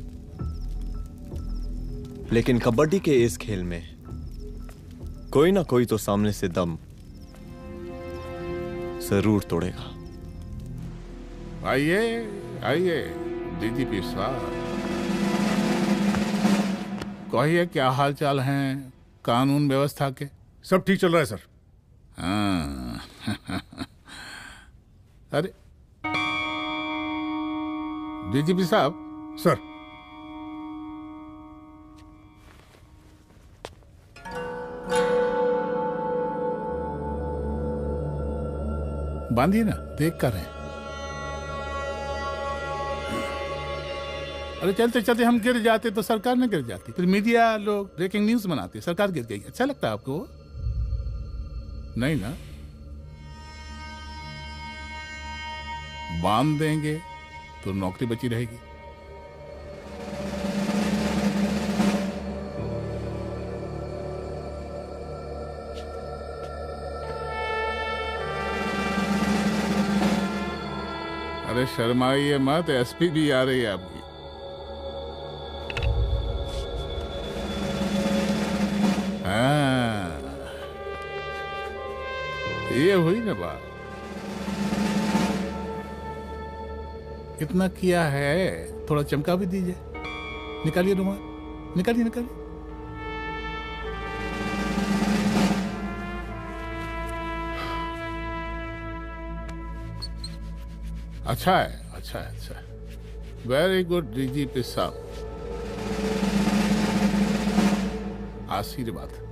लेकिन कबड्डी के इस खेल में कोई ना कोई तो सामने से दम जरूर तोड़ेगा। आइए आइए डीजीपी साहब, कहिए क्या हाल चाल हैं कानून व्यवस्था के? सब ठीक चल रहा है सर। हाँ अरे डीजीपी साहब। सर, बांधिए ना, देख कर रहे। अरे चलते चलते हम गिर जाते तो सरकार न गिर जाती, फिर मीडिया लोग ब्रेकिंग न्यूज बनाते, सरकार गिर गई। अच्छा लगता है आपको? नहीं ना? बांध देंगे तो नौकरी बची रहेगी। अरे शर्माइए मत, एसपी भी आ रही है आपकी। हाँ, ये हुई ना बात। इतना किया है, थोड़ा चमका भी दीजिए। निकालिए रुमाल, निकालिए निकालिए। अच्छा है, अच्छा है, अच्छा है। वेरी गुड डीजीपी साहब, आशीर्वाद।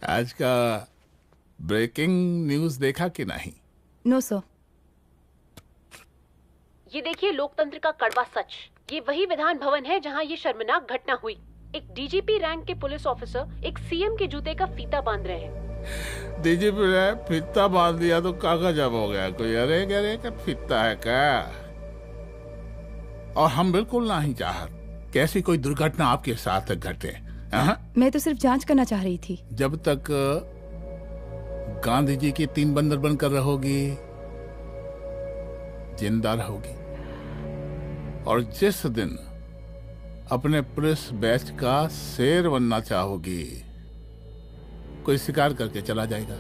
आज का ब्रेकिंग न्यूज देखा कि नहीं? No sir. ये देखिए लोकतंत्र का कड़वा सच। ये वही विधान भवन है जहां ये शर्मनाक घटना हुई। एक डीजीपी रैंक के पुलिस ऑफिसर एक सीएम के जूते का फीता बांध रहे हैं। डीजीपी ने फीता बांध दिया तो कागज अब हो गया कोई? अरे गरे का फीता है क्या? और हम बिल्कुल नहीं चाहते कैसी कोई दुर्घटना आपके साथ घटे। मैं तो सिर्फ जांच करना चाह रही थी। जब तक गांधी जी की 3 बंदर बनकर रहोगी, जिंदा रहोगी। और जिस दिन अपने पुलिस बैच का शेर बनना चाहोगी, कोई शिकार करके चला जाएगा।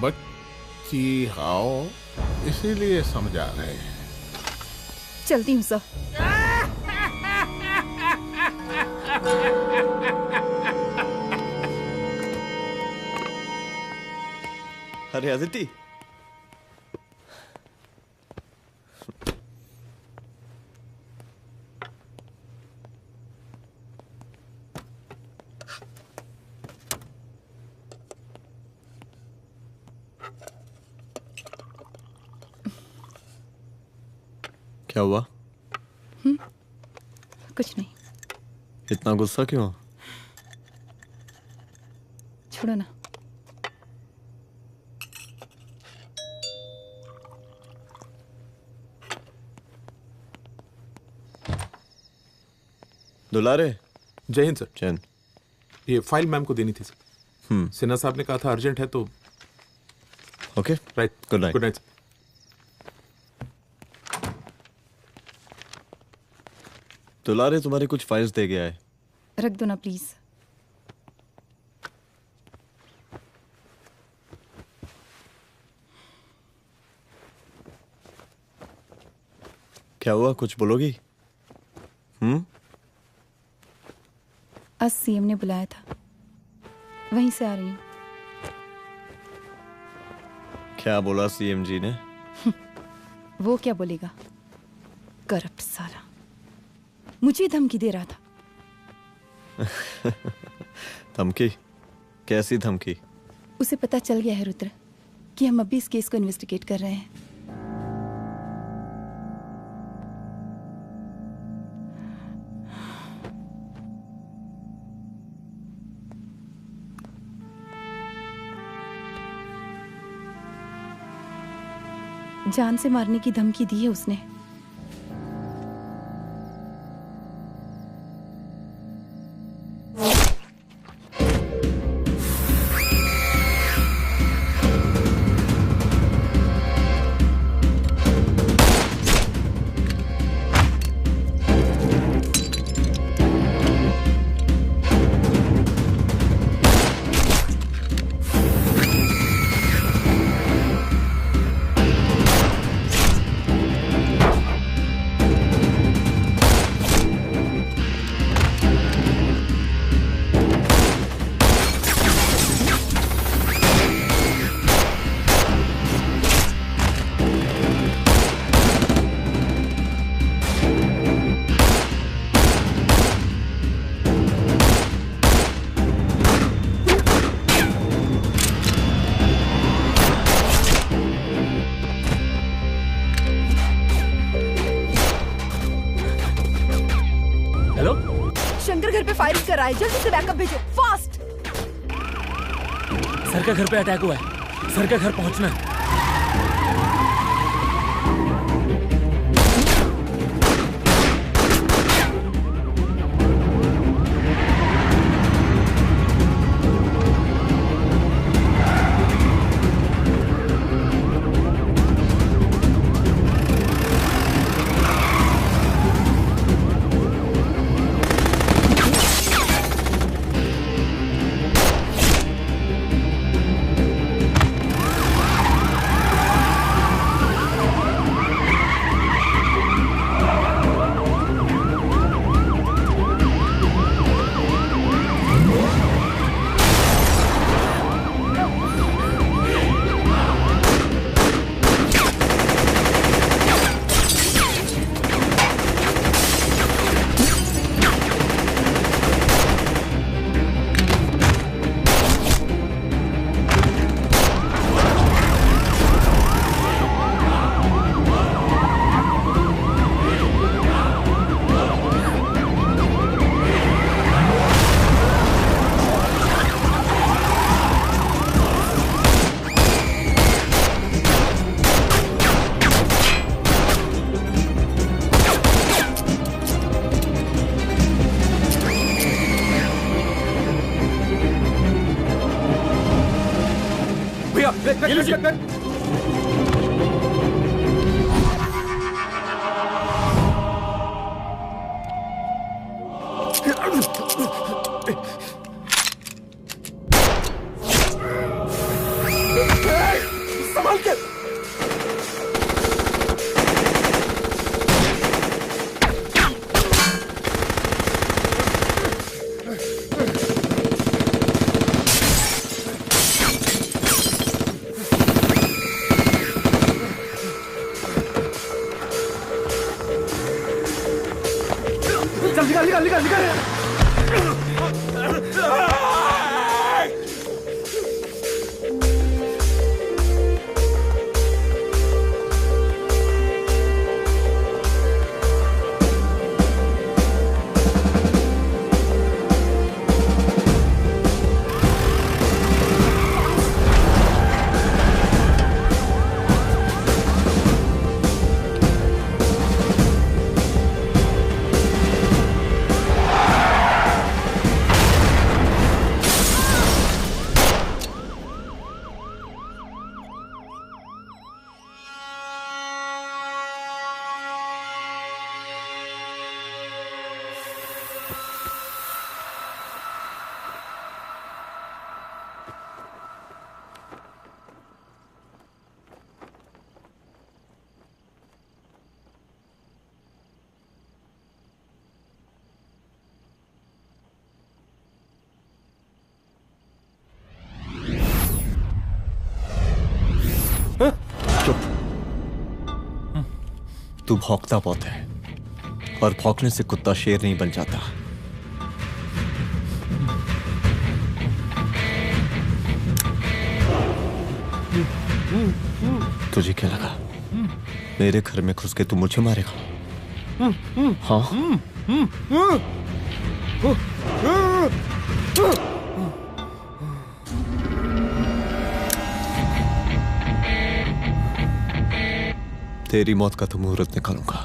बच्ची हाओ, इसीलिए समझा रहे हैं। चलती हूँ सर। अरे अदिति, क्या हुआ? कुछ नहीं। इतना गुस्सा क्यों? छोड़ो ना। दुलारे। जय हिंद सर। जय हिंद। ये फाइल मैम को देनी थी सर। सिन्हा साहब ने कहा था अर्जेंट है तो। Okay right. Good night. Good night. दुलारे तुम्हारे कुछ फाइल्स दे गया है। रख दो ना प्लीज। क्या हुआ, कुछ बोलोगी? आज सीएम ने बुलाया था, वहीं से आ रही हूँ। क्या बोला सीएम जी ने? वो क्या बोलेगा, करप्ट साला, मुझे धमकी दे रहा था। धमकी? कैसी धमकी? उसे पता चल गया है रुद्र कि हम अभी इस केस को इन्वेस्टिगेट कर रहे हैं। जान से मारने की धमकी दी है उसने। जल्दी से बैकअप भेजो, फास्ट। सर का घर पे अटैक हुआ है, सर का घर पहुंचना है। चुप। तू भौंकता बहुत है, और भौंकने से कुत्ता शेर नहीं बन जाता। तुझे क्या लगा मेरे घर में घुस के तू मुझे मारेगा? हाँ? तेरी मौत का तो मुहूर्त निकालूंगा।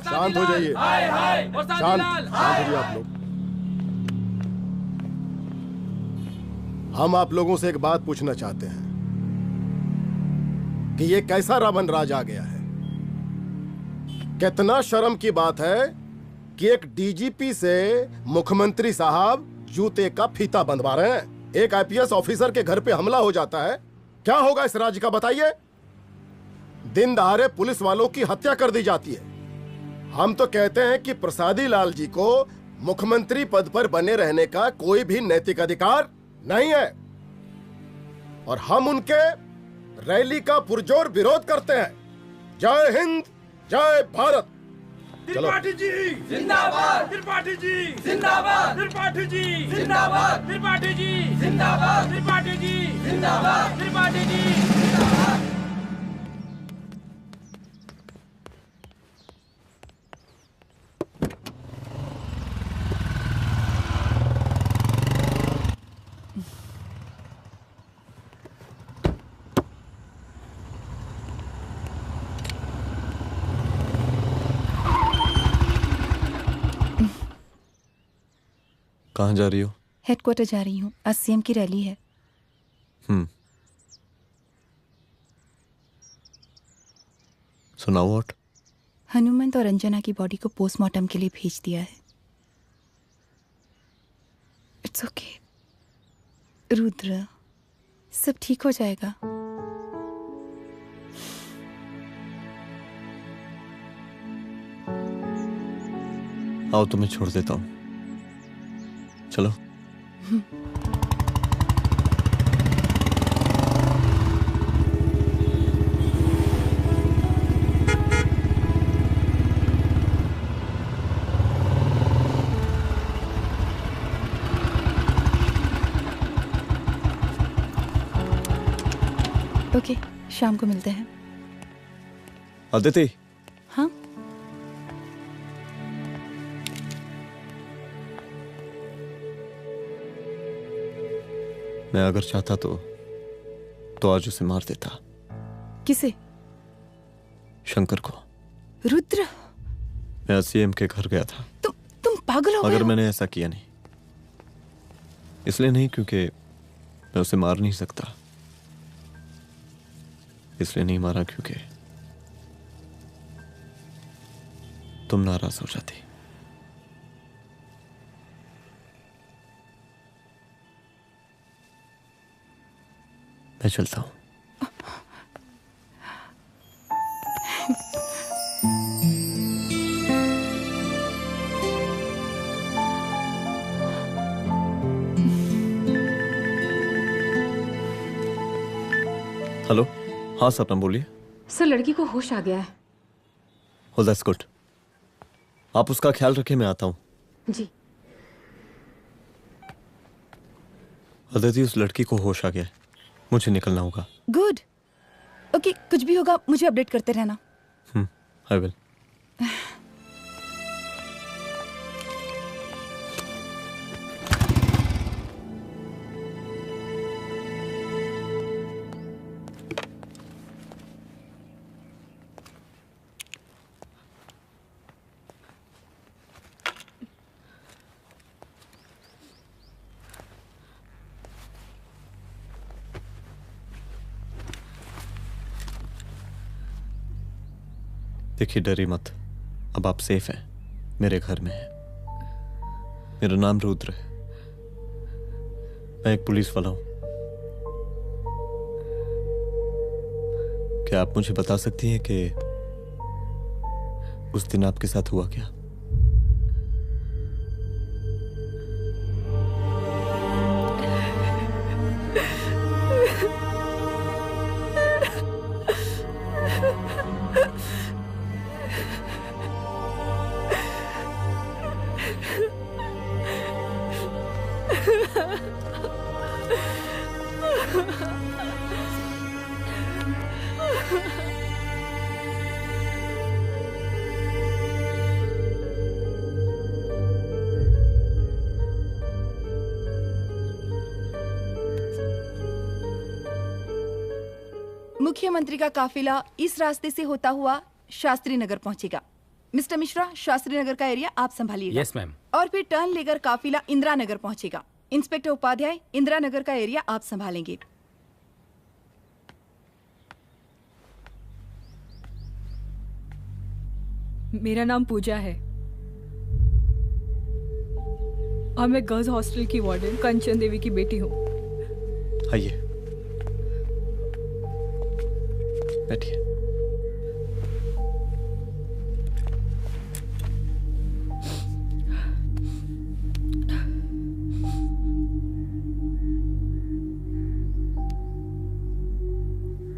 शांत हो जाइए। शांत हो जाइए आप लोग। हम आप लोगों से एक बात पूछना चाहते हैं कि ये कैसा रावण राज आ गया है। कितना शर्म की बात है कि एक डीजीपी से मुख्यमंत्री साहब जूते का फीता बंधवा रहे हैं। एक आईपीएस ऑफिसर के घर पे हमला हो जाता है, क्या होगा इस राज्य का बताइए? दिन दहाड़े पुलिस वालों की हत्या कर दी जाती है। हम तो कहते हैं कि प्रसादी लाल जी को मुख्यमंत्री पद पर बने रहने का कोई भी नैतिक अधिकार नहीं है, और हम उनके रैली का पुरजोर विरोध करते हैं। जय हिंद, जय भारत। त्रिपाठी जी जिंदाबाद, त्रिपाठी जी जिंदाबाद, त्रिपाठी जी जिंदाबाद, त्रिपाठी जी जिंदाबाद, त्रिपाठी जी जिंदाबाद, त्रिपाठी जी जिंदाबाद। कहाँ जा रही हो? हेडक्वार्टर जा रही हूँ, आज सीएम की रैली है। सुनाओ व्हाट? हनुमंत और अंजना की बॉडी को पोस्टमार्टम के लिए भेज दिया है। इट्स ओके रुद्र, सब ठीक हो जाएगा। आओ तुम्हें छोड़ देता हूँ, चलो। ओके, शाम को मिलते हैं। अदिति। हाँ? मैं अगर चाहता तो आज उसे मार देता। किसे? शंकर को। रुद्र, मैं सीएम के घर गया था। तुम पागल हो गए मगर हो? मैंने ऐसा किया नहीं। इसलिए नहीं क्योंकि मैं उसे मार नहीं सकता, इसलिए नहीं मारा क्योंकि तुम नाराज हो जाती। मैं चलता हूं। हेलो, हाँ सपना बोलिए। सर, लड़की को होश आ गया है। Oh, that's good. आप उसका ख्याल रखिए, मैं आता हूँ। जी। अदिति, उस लड़की को होश आ गया है, मुझे निकलना होगा। गुड। ओके, कुछ भी होगा मुझे अपडेट करते रहना। I will. देखिए, डरी मत, अब आप सेफ हैं, मेरे घर में हैं। मेरा नाम रुद्र है, मैं एक पुलिस वाला हूं। क्या आप मुझे बता सकती हैं कि उस दिन आपके साथ हुआ क्या? मुख्यमंत्री का काफिला इस रास्ते से होता हुआ शास्त्री नगर पहुंचेगा। मिस्टर मिश्रा, शास्त्री नगर का एरिया आप संभालिएगा। Yes ma'am. और फिर टर्न लेकर काफिला इंदिरा नगर पहुंचेगा। इंस्पेक्टर उपाध्याय, इंदिरा नगर का एरिया आप संभालेंगे। मेरा नाम पूजा है और मैं गर्ल्स हॉस्टल की वार्डन कंचन देवी की बेटी हूँ। आइए, बैठिए।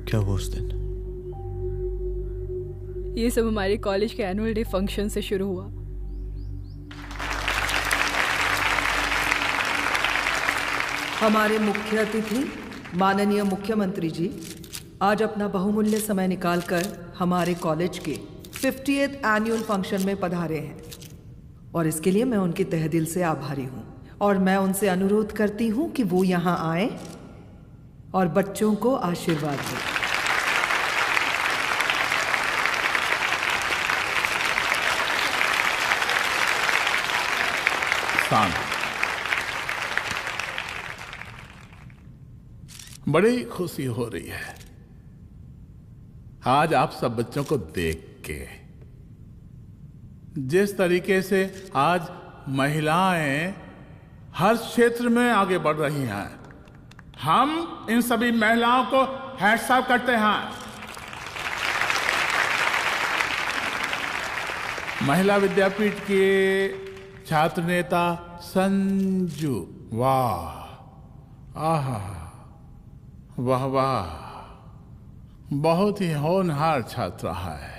क्या हुआ उस दिन? ये सब हमारे कॉलेज के एनुअल डे फंक्शन से शुरू हुआ। हमारे मुख्य अतिथि माननीय मुख्यमंत्री जी आज अपना बहुमूल्य समय निकालकर हमारे कॉलेज के 50th एनुअल फंक्शन में पधारे हैं और इसके लिए मैं उनके तहे दिल से आभारी हूँ और मैं उनसे अनुरोध करती हूँ कि वो यहाँ आए और बच्चों को आशीर्वाद दें। बड़ी खुशी हो रही है आज आप सब बच्चों को देख के। जिस तरीके से आज महिलाएं हर क्षेत्र में आगे बढ़ रही हैं, हम इन सभी महिलाओं को हैट्स ऑफ करते हैं। महिला विद्यापीठ के छात्र नेता संजू, वाह, आहा, वाह वाह, बहुत ही होनहार छात्र है।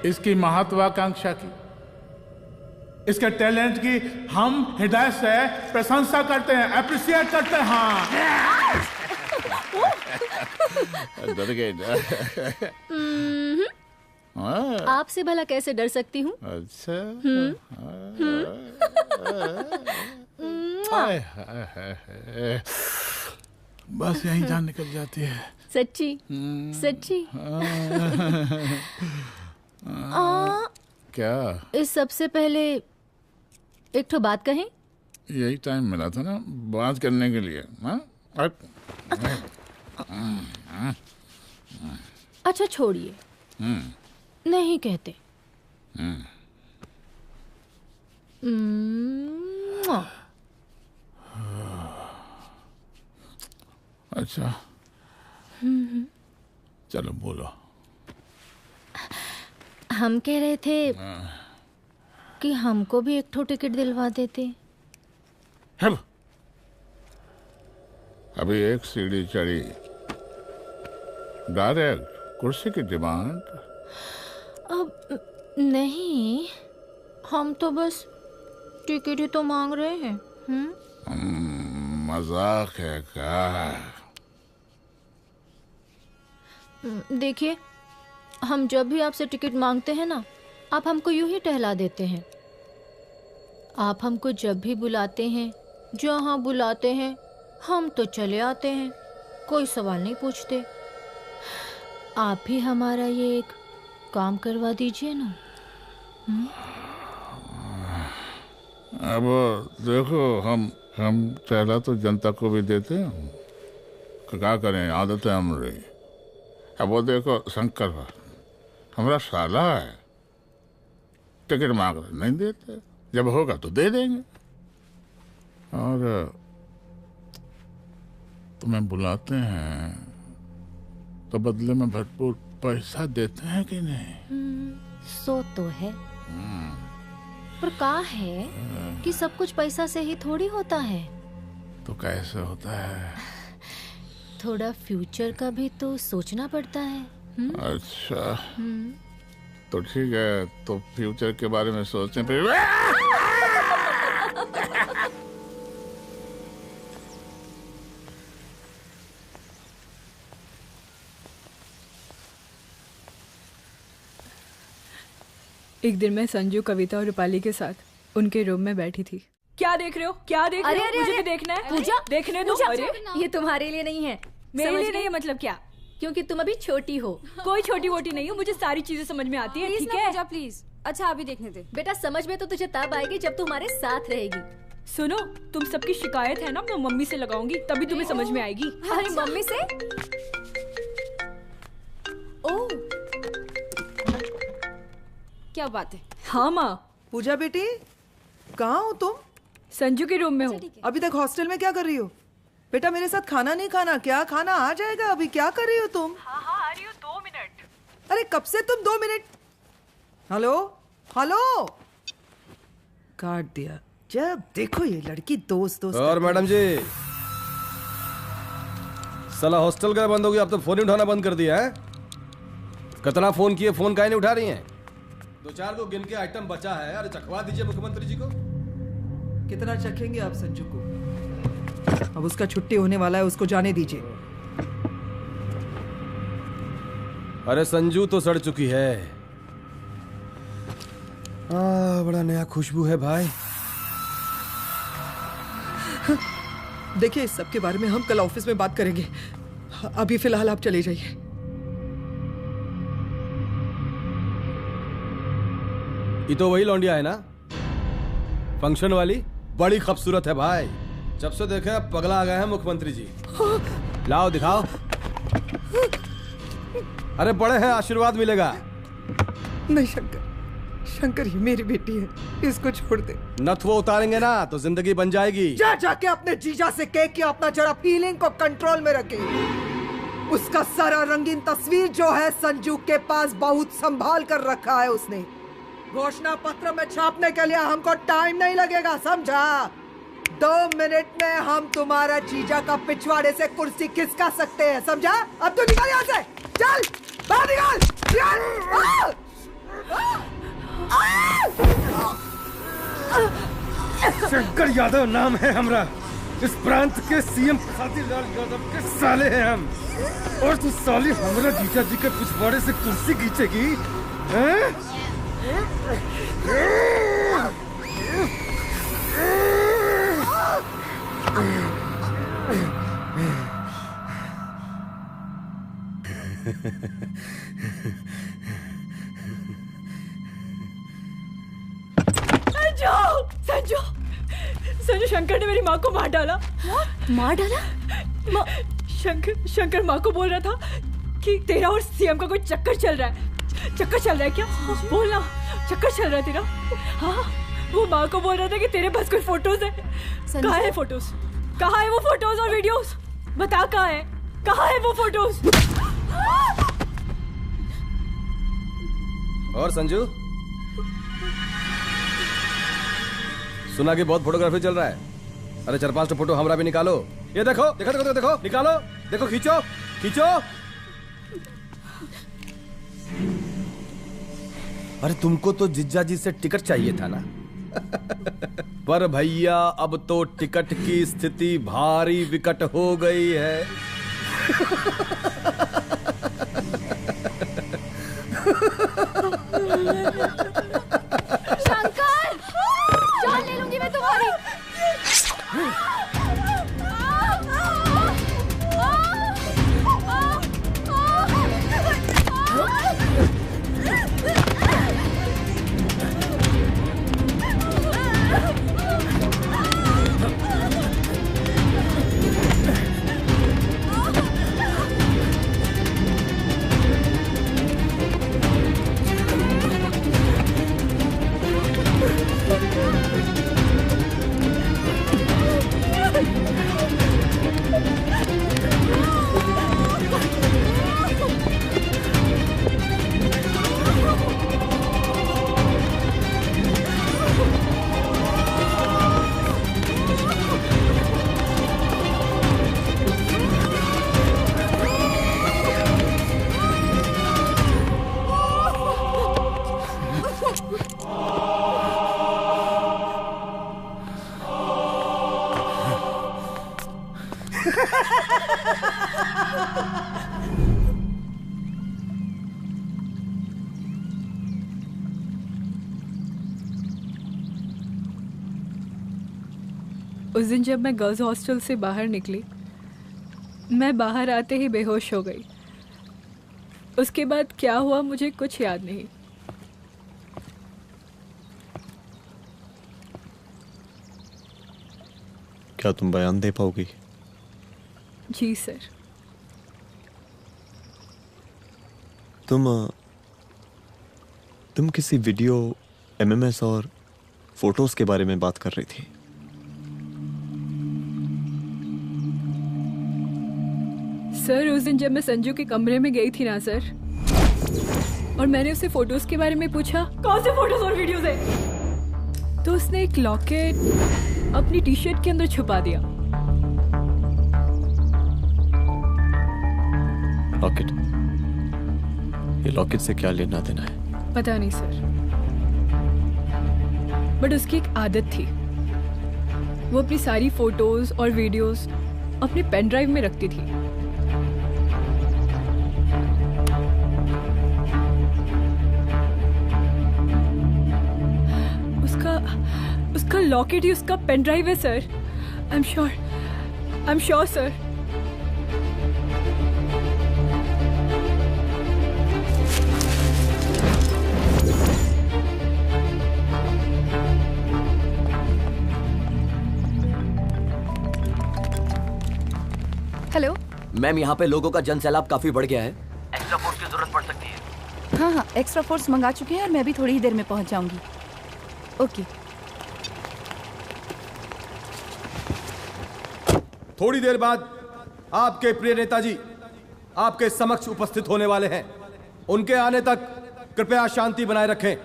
इसकी महत्वाकांक्षा की, इसके टैलेंट की हम हृदय से प्रशंसा करते हैं, अप्रिशिएट करते हैं। डर गए ना? आपसे भला कैसे डर सकती हूँ? अच्छा। बस यहीं जान निकल जाती है। सच्ची सच्ची। क्या? इस सबसे पहले एक ठो बात कहें? यही टाइम मिला था ना बात करने के लिए। अच्छा छोड़िए, नहीं कहते। अच्छा चलो बोलो। हम कह रहे थे कि हमको भी एक ठो टिकट दिलवा देते। अभी एक सीढ़ी चढ़ी, डायरेक्ट कुर्सी की डिमांड। अब नहीं, हम तो बस टिकट ही तो मांग रहे हैं। मजाक है क्या? देखिए, हम जब भी आपसे टिकट मांगते हैं ना, आप हमको यूं ही टहला देते हैं। आप हमको जब भी बुलाते हैं, जहाँ बुलाते हैं, हम तो चले आते हैं, कोई सवाल नहीं पूछते। आप भी हमारा ये एक काम करवा दीजिए ना। अब देखो, हम टहला तो जनता को भी देते हैं, क्या करें, आदत है हमारी। अब वो देखो शंकर हमारा साला है, टिकट मांग रहे नहीं देते, जब होगा तो दे देंगे। और तुम्हें बुलाते हैं तो बदले में भरपूर पैसा देते हैं कि नहीं? सो तो है, पर का है कि सब कुछ पैसा से ही थोड़ी होता है। तो कैसे होता है? थोड़ा फ्यूचर का भी तो सोचना पड़ता है। अच्छा तो ठीक है, तो फ्यूचर के बारे में सोचने पे एक दिन मैं संजू, कविता और रूपाली के साथ उनके रूम में बैठी थी। क्या देख रहे हो? क्या देख रहे हो? अरे, मुझे अरे, भी देखना है। पूजा, देखने दो। पूजा, अरे ये तुम्हारे लिए नहीं है। मेरे समझ लिए गई? नहीं है मतलब क्या? क्योंकि तुम अभी छोटी हो। कोई छोटी वोटी नहीं हूँ, मुझे सारी चीजें समझ में आती है। प्लीज ठीक ना है पूजा, प्लीज। अच्छा अभी देखने दे। बेटा समझ में तो तुझे तब आएगी जब तू हमारे साथ रहेगी। सुनो, तुम सबकी शिकायत है ना, मैं मम्मी से लगाऊंगी, तभी तुम्हें समझ में आएगी। अरे मम्मी से? ओह, क्या बात है? हाँ माँ। पूजा बेटी, कहाँ हो तुम? संजू के रूम में हूँ। अभी तक हॉस्टल में क्या कर रही हो? बेटा मेरे साथ खाना नहीं खाना क्या? खाना आ जाएगा, अभी क्या कर रही हो तुम? हाँ हाँ आ रही हूँ, 2 मिनट। अरे कब से तुम 2 मिनट? हेलो हेलो, काट दिया। जब देखो ये लड़की दोस्त और मैडम जी, साला हॉस्टल का बंद हो गया, अब तो फोन ही उठाना बंद कर दिया है। कितना फोन किए, फोन काहे नहीं उठा रही हैं? 2-4 को गिन के आइटम बचा है, अरे चखवा दीजिए मुख्यमंत्री जी को। कितना चखेंगे आप संजू को? अब उसका छुट्टी होने वाला है, उसको जाने दीजिए। अरे संजू तो सड़ चुकी है। बड़ा नया खुशबू है भाई। देखिए, इस सब के बारे में हम कल ऑफिस में बात करेंगे। अभी फिलहाल आप चले जाइए। ये तो वही लौंडिया है ना, फंक्शन वाली? बड़ी खूबसूरत है भाई। जब से देखे पगला आ गए हैं मुख्यमंत्री जी। लाओ दिखाओ। अरे बड़े हैं, आशीर्वाद मिलेगा। नहीं शंकर, शंकर ये मेरी बेटी है, इसको छोड़ दे। नथ वो उतारेंगे ना तो जिंदगी बन जाएगी। जा जाके अपने जीजा से कह के अपना जरा फीलिंग को कंट्रोल में रखे। उसका सारा रंगीन तस्वीर जो है संजू के पास बहुत संभाल कर रखा है उसने। घोषणा पत्र में छापने के लिए हमको टाइम नहीं लगेगा, समझा? 2 मिनट में हम तुम्हारा जीजा का पिछवाड़े से कुर्सी खिसका सकते हैं, समझा? अब तो निकल यहाँ से, चल बाहर निकल। शंकर यादव नाम है हमरा, इस प्रांत के सीएम शादीलाल यादव के साले हैं हम। और तू साली हमरा जीजा जी के पिछवाड़े से कुर्सी खींचेगी, हैं? संजू, संजू, शंकर ने मेरी माँ को मार डाला। मार डाला? शंकर माँ को बोल रहा था कि तेरा और सीएम का कोई चक्कर चल रहा है। चक्कर चल रहा है क्या? बोलना, चक्कर चल रहा है तेरा? हाँ, वो माँ को बोल रहा था कि तेरे पास कोई फोटोज है। कहाँ है फोटोज? कहाँ है वो फोटोज और वीडियोस? बता कहाँ है? कहाँ है वो फोटोज? और संजू, सुना कि बहुत फोटोग्राफी चल रहा है। अरे 4-5 फोटो हमरा भी निकालो। ये देखो देखो देखो देखो, निकालो, देखो, खींचो खींचो। अरे तुमको तो जिज्जा जी से टिकट चाहिए था ना। पर भैया अब तो टिकट की स्थिति भारी विकट हो गई है। शंकर, जान ले लूंगी मैं तुम्हारी। उस दिन जब मैं गर्ल्स हॉस्टल से बाहर निकली, मैं बाहर आते ही बेहोश हो गई। उसके बाद क्या हुआ मुझे कुछ याद नहीं। क्या तुम बयान दे पाओगी? जी सर। तुम किसी वीडियो, एमएमएस और फोटोज के बारे में बात कर रही थी। सर उस दिन जब मैं संजू के कमरे में गई थी ना सर, और मैंने उससे फोटोज के बारे में पूछा कौन से फोटोज और वीडियोज है, तो उसने एक लॉकेट अपनी टी शर्ट के अंदर छुपा दिया। लॉकेट? ये लॉकेट से क्या लेना देना है? पता नहीं सर, बट उसकी एक आदत थी, वो अपनी सारी फोटोज और वीडियोस अपने पेन ड्राइव में रखती थी। उसका लॉकेट ही उसका पेन ड्राइव है sir. I am sure sir. Hello ma'am, यहाँ पे लोगों का जनसैलाब काफी बढ़ गया है। एक्स्ट्रा फोर्स की जरूरत पड़ सकती है। हाँ हाँ, एक्स्ट्रा फोर्स मंगा चुके हैं और मैं भी थोड़ी ही देर में पहुँच जाऊंगी। ओके। थोड़ी देर बाद आपके प्रिय नेताजी आपके समक्ष उपस्थित होने वाले हैं। उनके आने तक कृपया शांति बनाए रखें।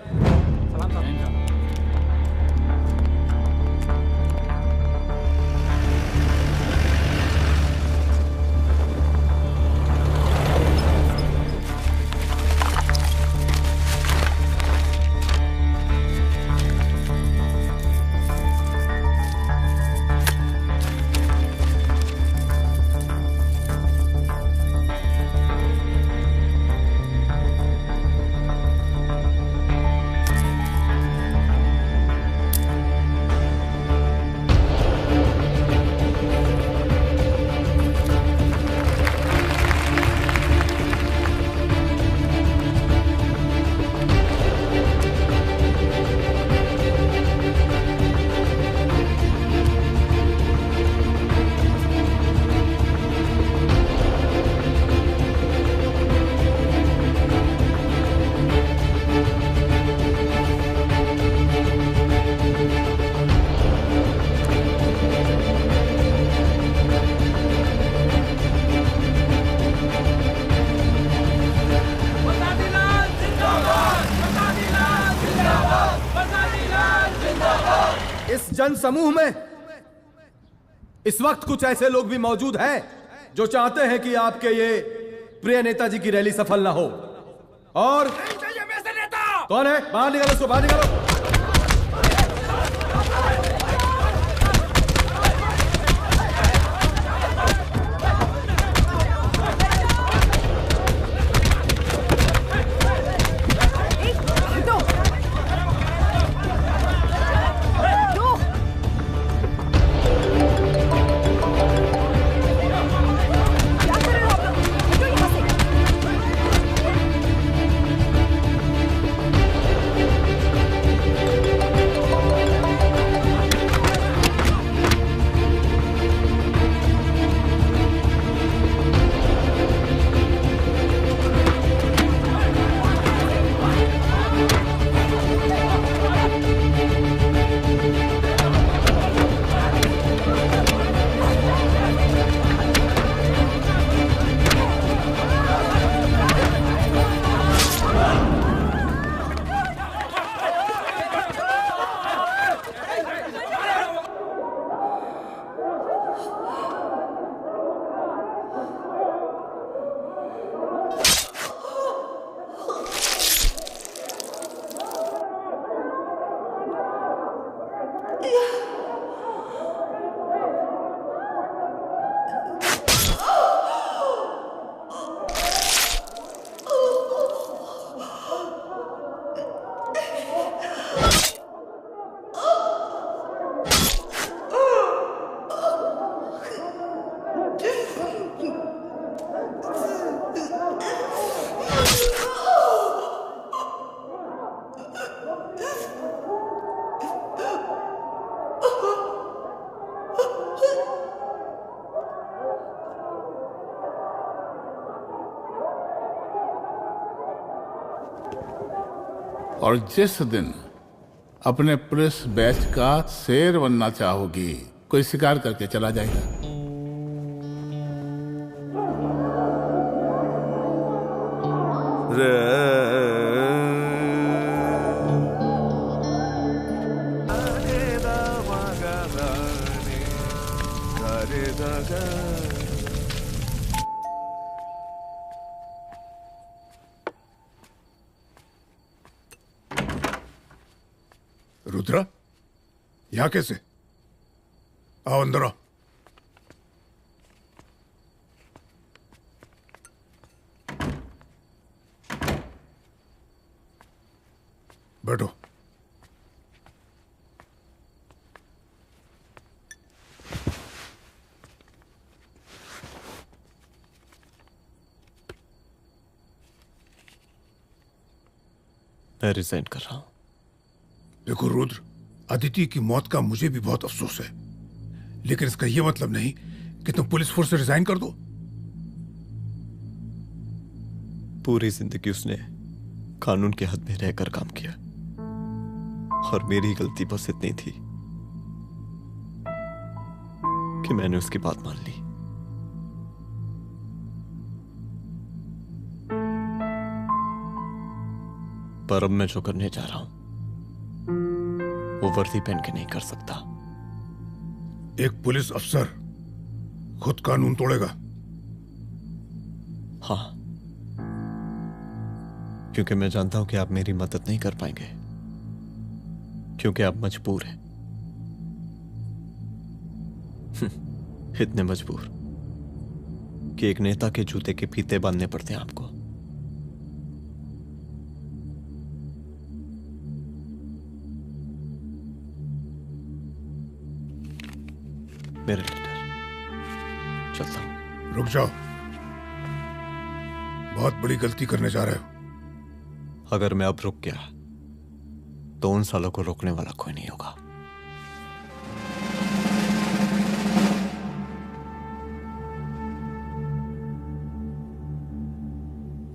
जन समूह में इस वक्त कुछ ऐसे लोग भी मौजूद हैं जो चाहते हैं कि आपके ये प्रिय नेताजी की रैली सफल ना हो। और कौन है? बाहर निकालो उसको, बाहर निकालो। और जिस दिन अपने पुलिस बैच का शेर बनना चाहोगी, कोई शिकार करके चला जाएगा। रुद्रा, यहाँ कैसे? आओ अंदर आओ। बैठो। मैं रिजाइन कर रहा हूं। देखो रुद्र, अदिति की मौत का मुझे भी बहुत अफसोस है, लेकिन इसका यह मतलब नहीं कि तुम पुलिस फोर्स से रिजाइन कर दो। पूरी जिंदगी उसने कानून के हद में रहकर काम किया और मेरी गलती बस इतनी थी कि मैंने उसकी बात मान ली। पर अब मैं जो करने जा रहा हूं वो वर्दी पहन के नहीं कर सकता। एक पुलिस अफसर खुद कानून तोड़ेगा? हाँ, क्योंकि मैं जानता हूं कि आप मेरी मदद नहीं कर पाएंगे, क्योंकि आप मजबूर हैं। इतने मजबूर कि एक नेता के जूते के फीते बांधने पड़ते हैं आपको। मेरे लीडर, चलता हूं। रुक जाओ, बहुत बड़ी गलती करने जा रहे हो। अगर मैं अब रुक गया तो उन सालों को रोकने वाला कोई नहीं होगा।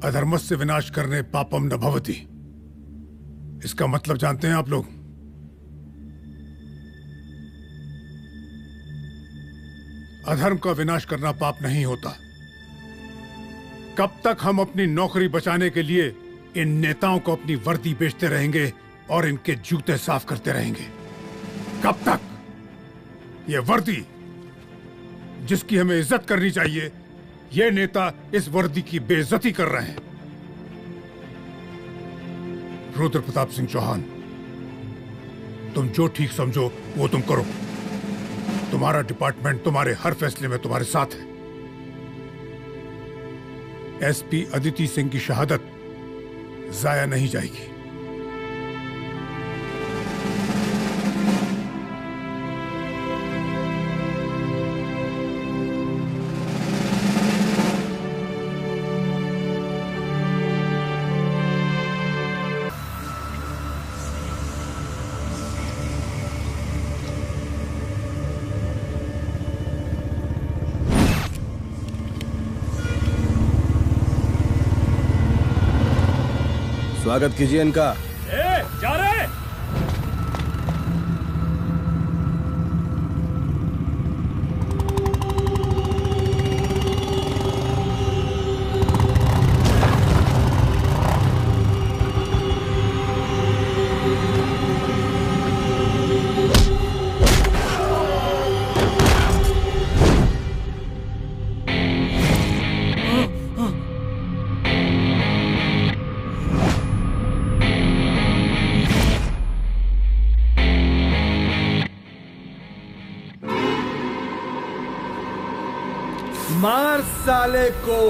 अधर्मस्य विनाश करने पापम न भवति, इसका मतलब जानते हैं आप लोग? अधर्म का विनाश करना पाप नहीं होता। कब तक हम अपनी नौकरी बचाने के लिए इन नेताओं को अपनी वर्दी बेचते रहेंगे और इनके जूते साफ करते रहेंगे? कब तक? ये वर्दी जिसकी हमें इज्जत करनी चाहिए, ये नेता इस वर्दी की बेइज्जती कर रहे हैं। रुद्र प्रताप सिंह चौहान, तुम जो ठीक समझो वो तुम करो। तुम्हारा डिपार्टमेंट तुम्हारे हर फैसले में तुम्हारे साथ है। एसपी अदिति सिंह की शहादत जाया नहीं जाएगी। स्वागत कीजिए इनका। जा रहे हैं। मार साले को।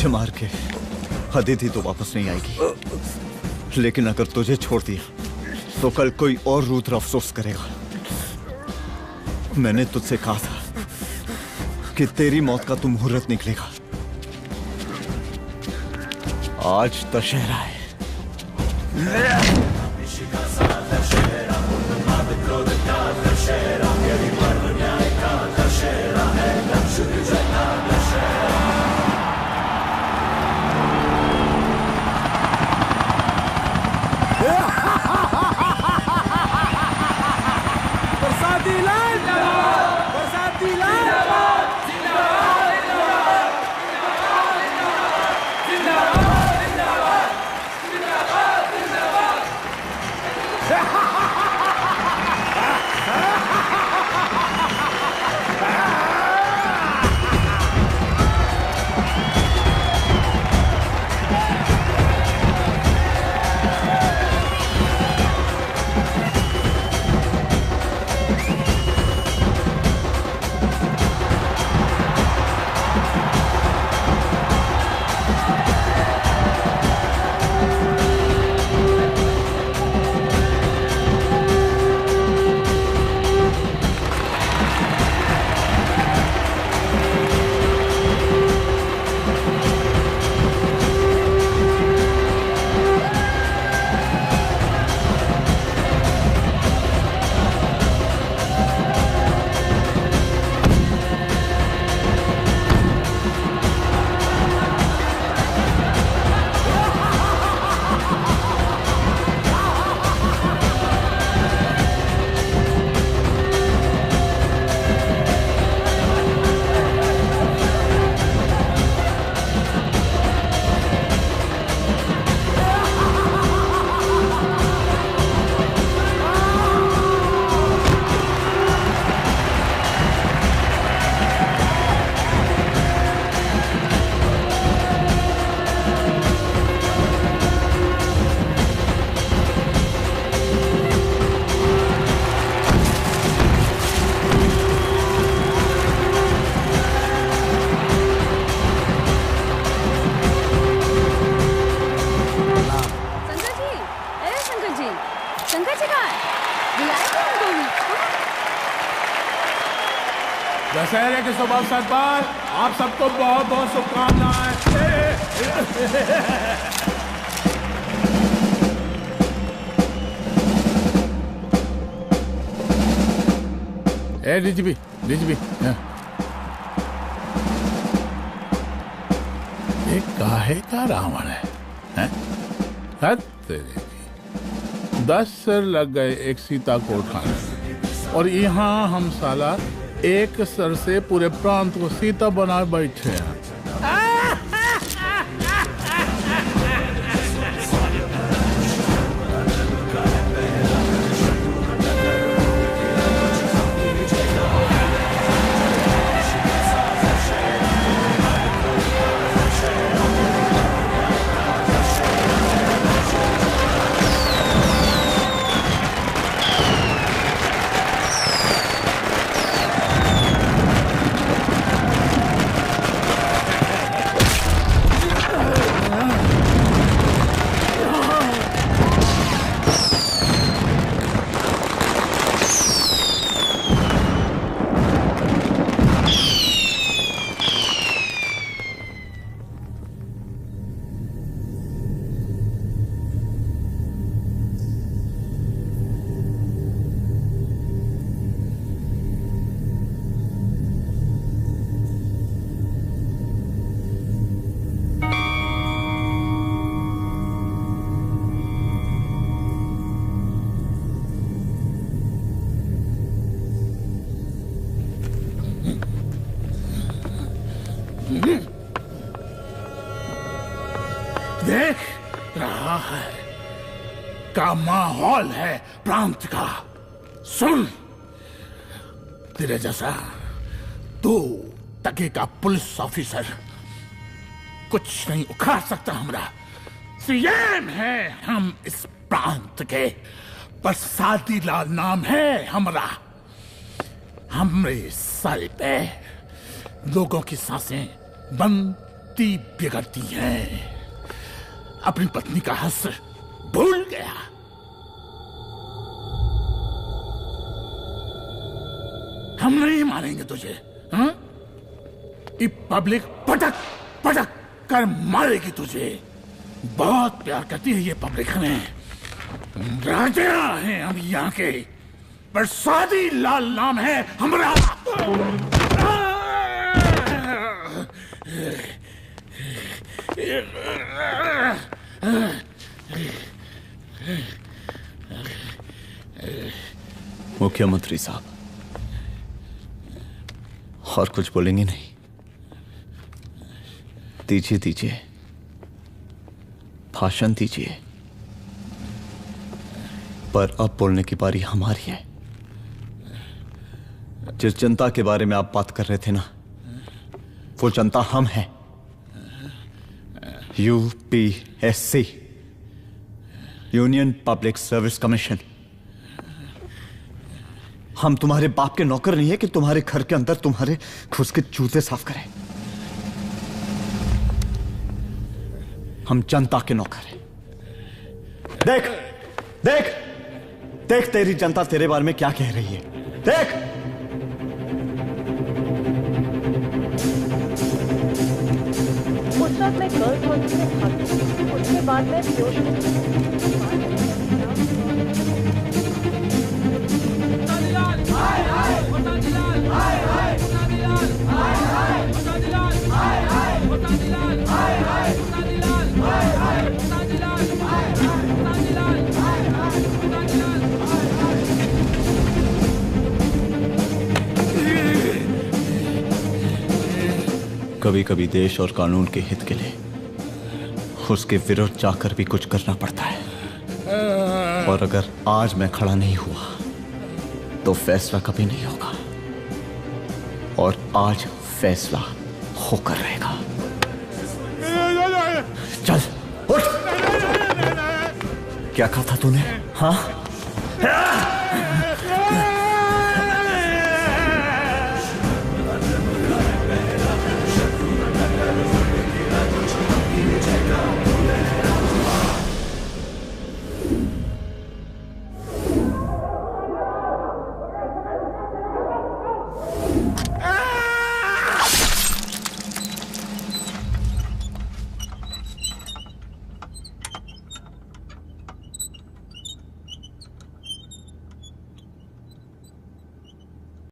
मुझे मार के अदिति तो वापस नहीं आएगी, लेकिन अगर तुझे छोड़ दिया तो कल कोई और रुद्र अफसोस करेगा। मैंने तुझसे कहा था कि तेरी मौत का तू मुहूर्त निकलेगा। आज दशहरा है। बरसाती लाल बरसाती लाल दशहरे के शुभ अवसर पर आप सबको बहुत बहुत शुभकामनाएं। डीजीपी ये काहे का रावण है? हद तेरे की। 10 सिर लग गए एक सीता को उठाने, और यहाँ हम साला एक सर से पूरे प्रांत को सीता बना बैठे हैं। देख रहा है का माहौल है प्रांत का। सुन, तेरे जैसा 2 टके का पुलिस ऑफिसर कुछ नहीं उखाड़ सकता। हमरा सीएम है हम इस प्रांत के, बरसाती लाल नाम है हमरा। हमरे सर पे लोगों की सांसें बंद पति बिगड़ती है, अपनी पत्नी का हक भूल गया। हम नहीं मानेंगे तुझे, हाँ? ये पब्लिक पटक पटक कर मारेगी तुझे। बहुत प्यार करती है ये पब्लिक हमें। राजा हैं हम यहाँ के, पर सादी लाल नाम है हमारा। मुख्यमंत्री साहब, और कुछ बोलेंगे नहीं? दीजिए दीजिए, भाषण दीजिए। पर अब बोलने की बारी हमारी है। जिस जनता के बारे में आप बात कर रहे थे ना, वो जनता हम हैं। UPSC, union public service commission. हम तुम्हारे बाप के नौकर नहीं है कि तुम्हारे घर के अंदर तुम्हारे खुद के जूते साफ करें। हम जनता के नौकर हैं। देख देख देख, तेरी जनता तेरे बारे में क्या कह रही है। देख, उस वक्त मैं गर्ल्स हॉस्टल में भागी, उसके बाद मैं बेहोश कभी कभी देश और कानून के हित के लिए उसके विरुद्ध जाकर भी कुछ करना पड़ता है। और अगर आज मैं खड़ा नहीं हुआ तो फैसला कभी नहीं होगा, और आज फैसला होकर रहेगा। चल उठ। क्या कहा था तूने? हाँ,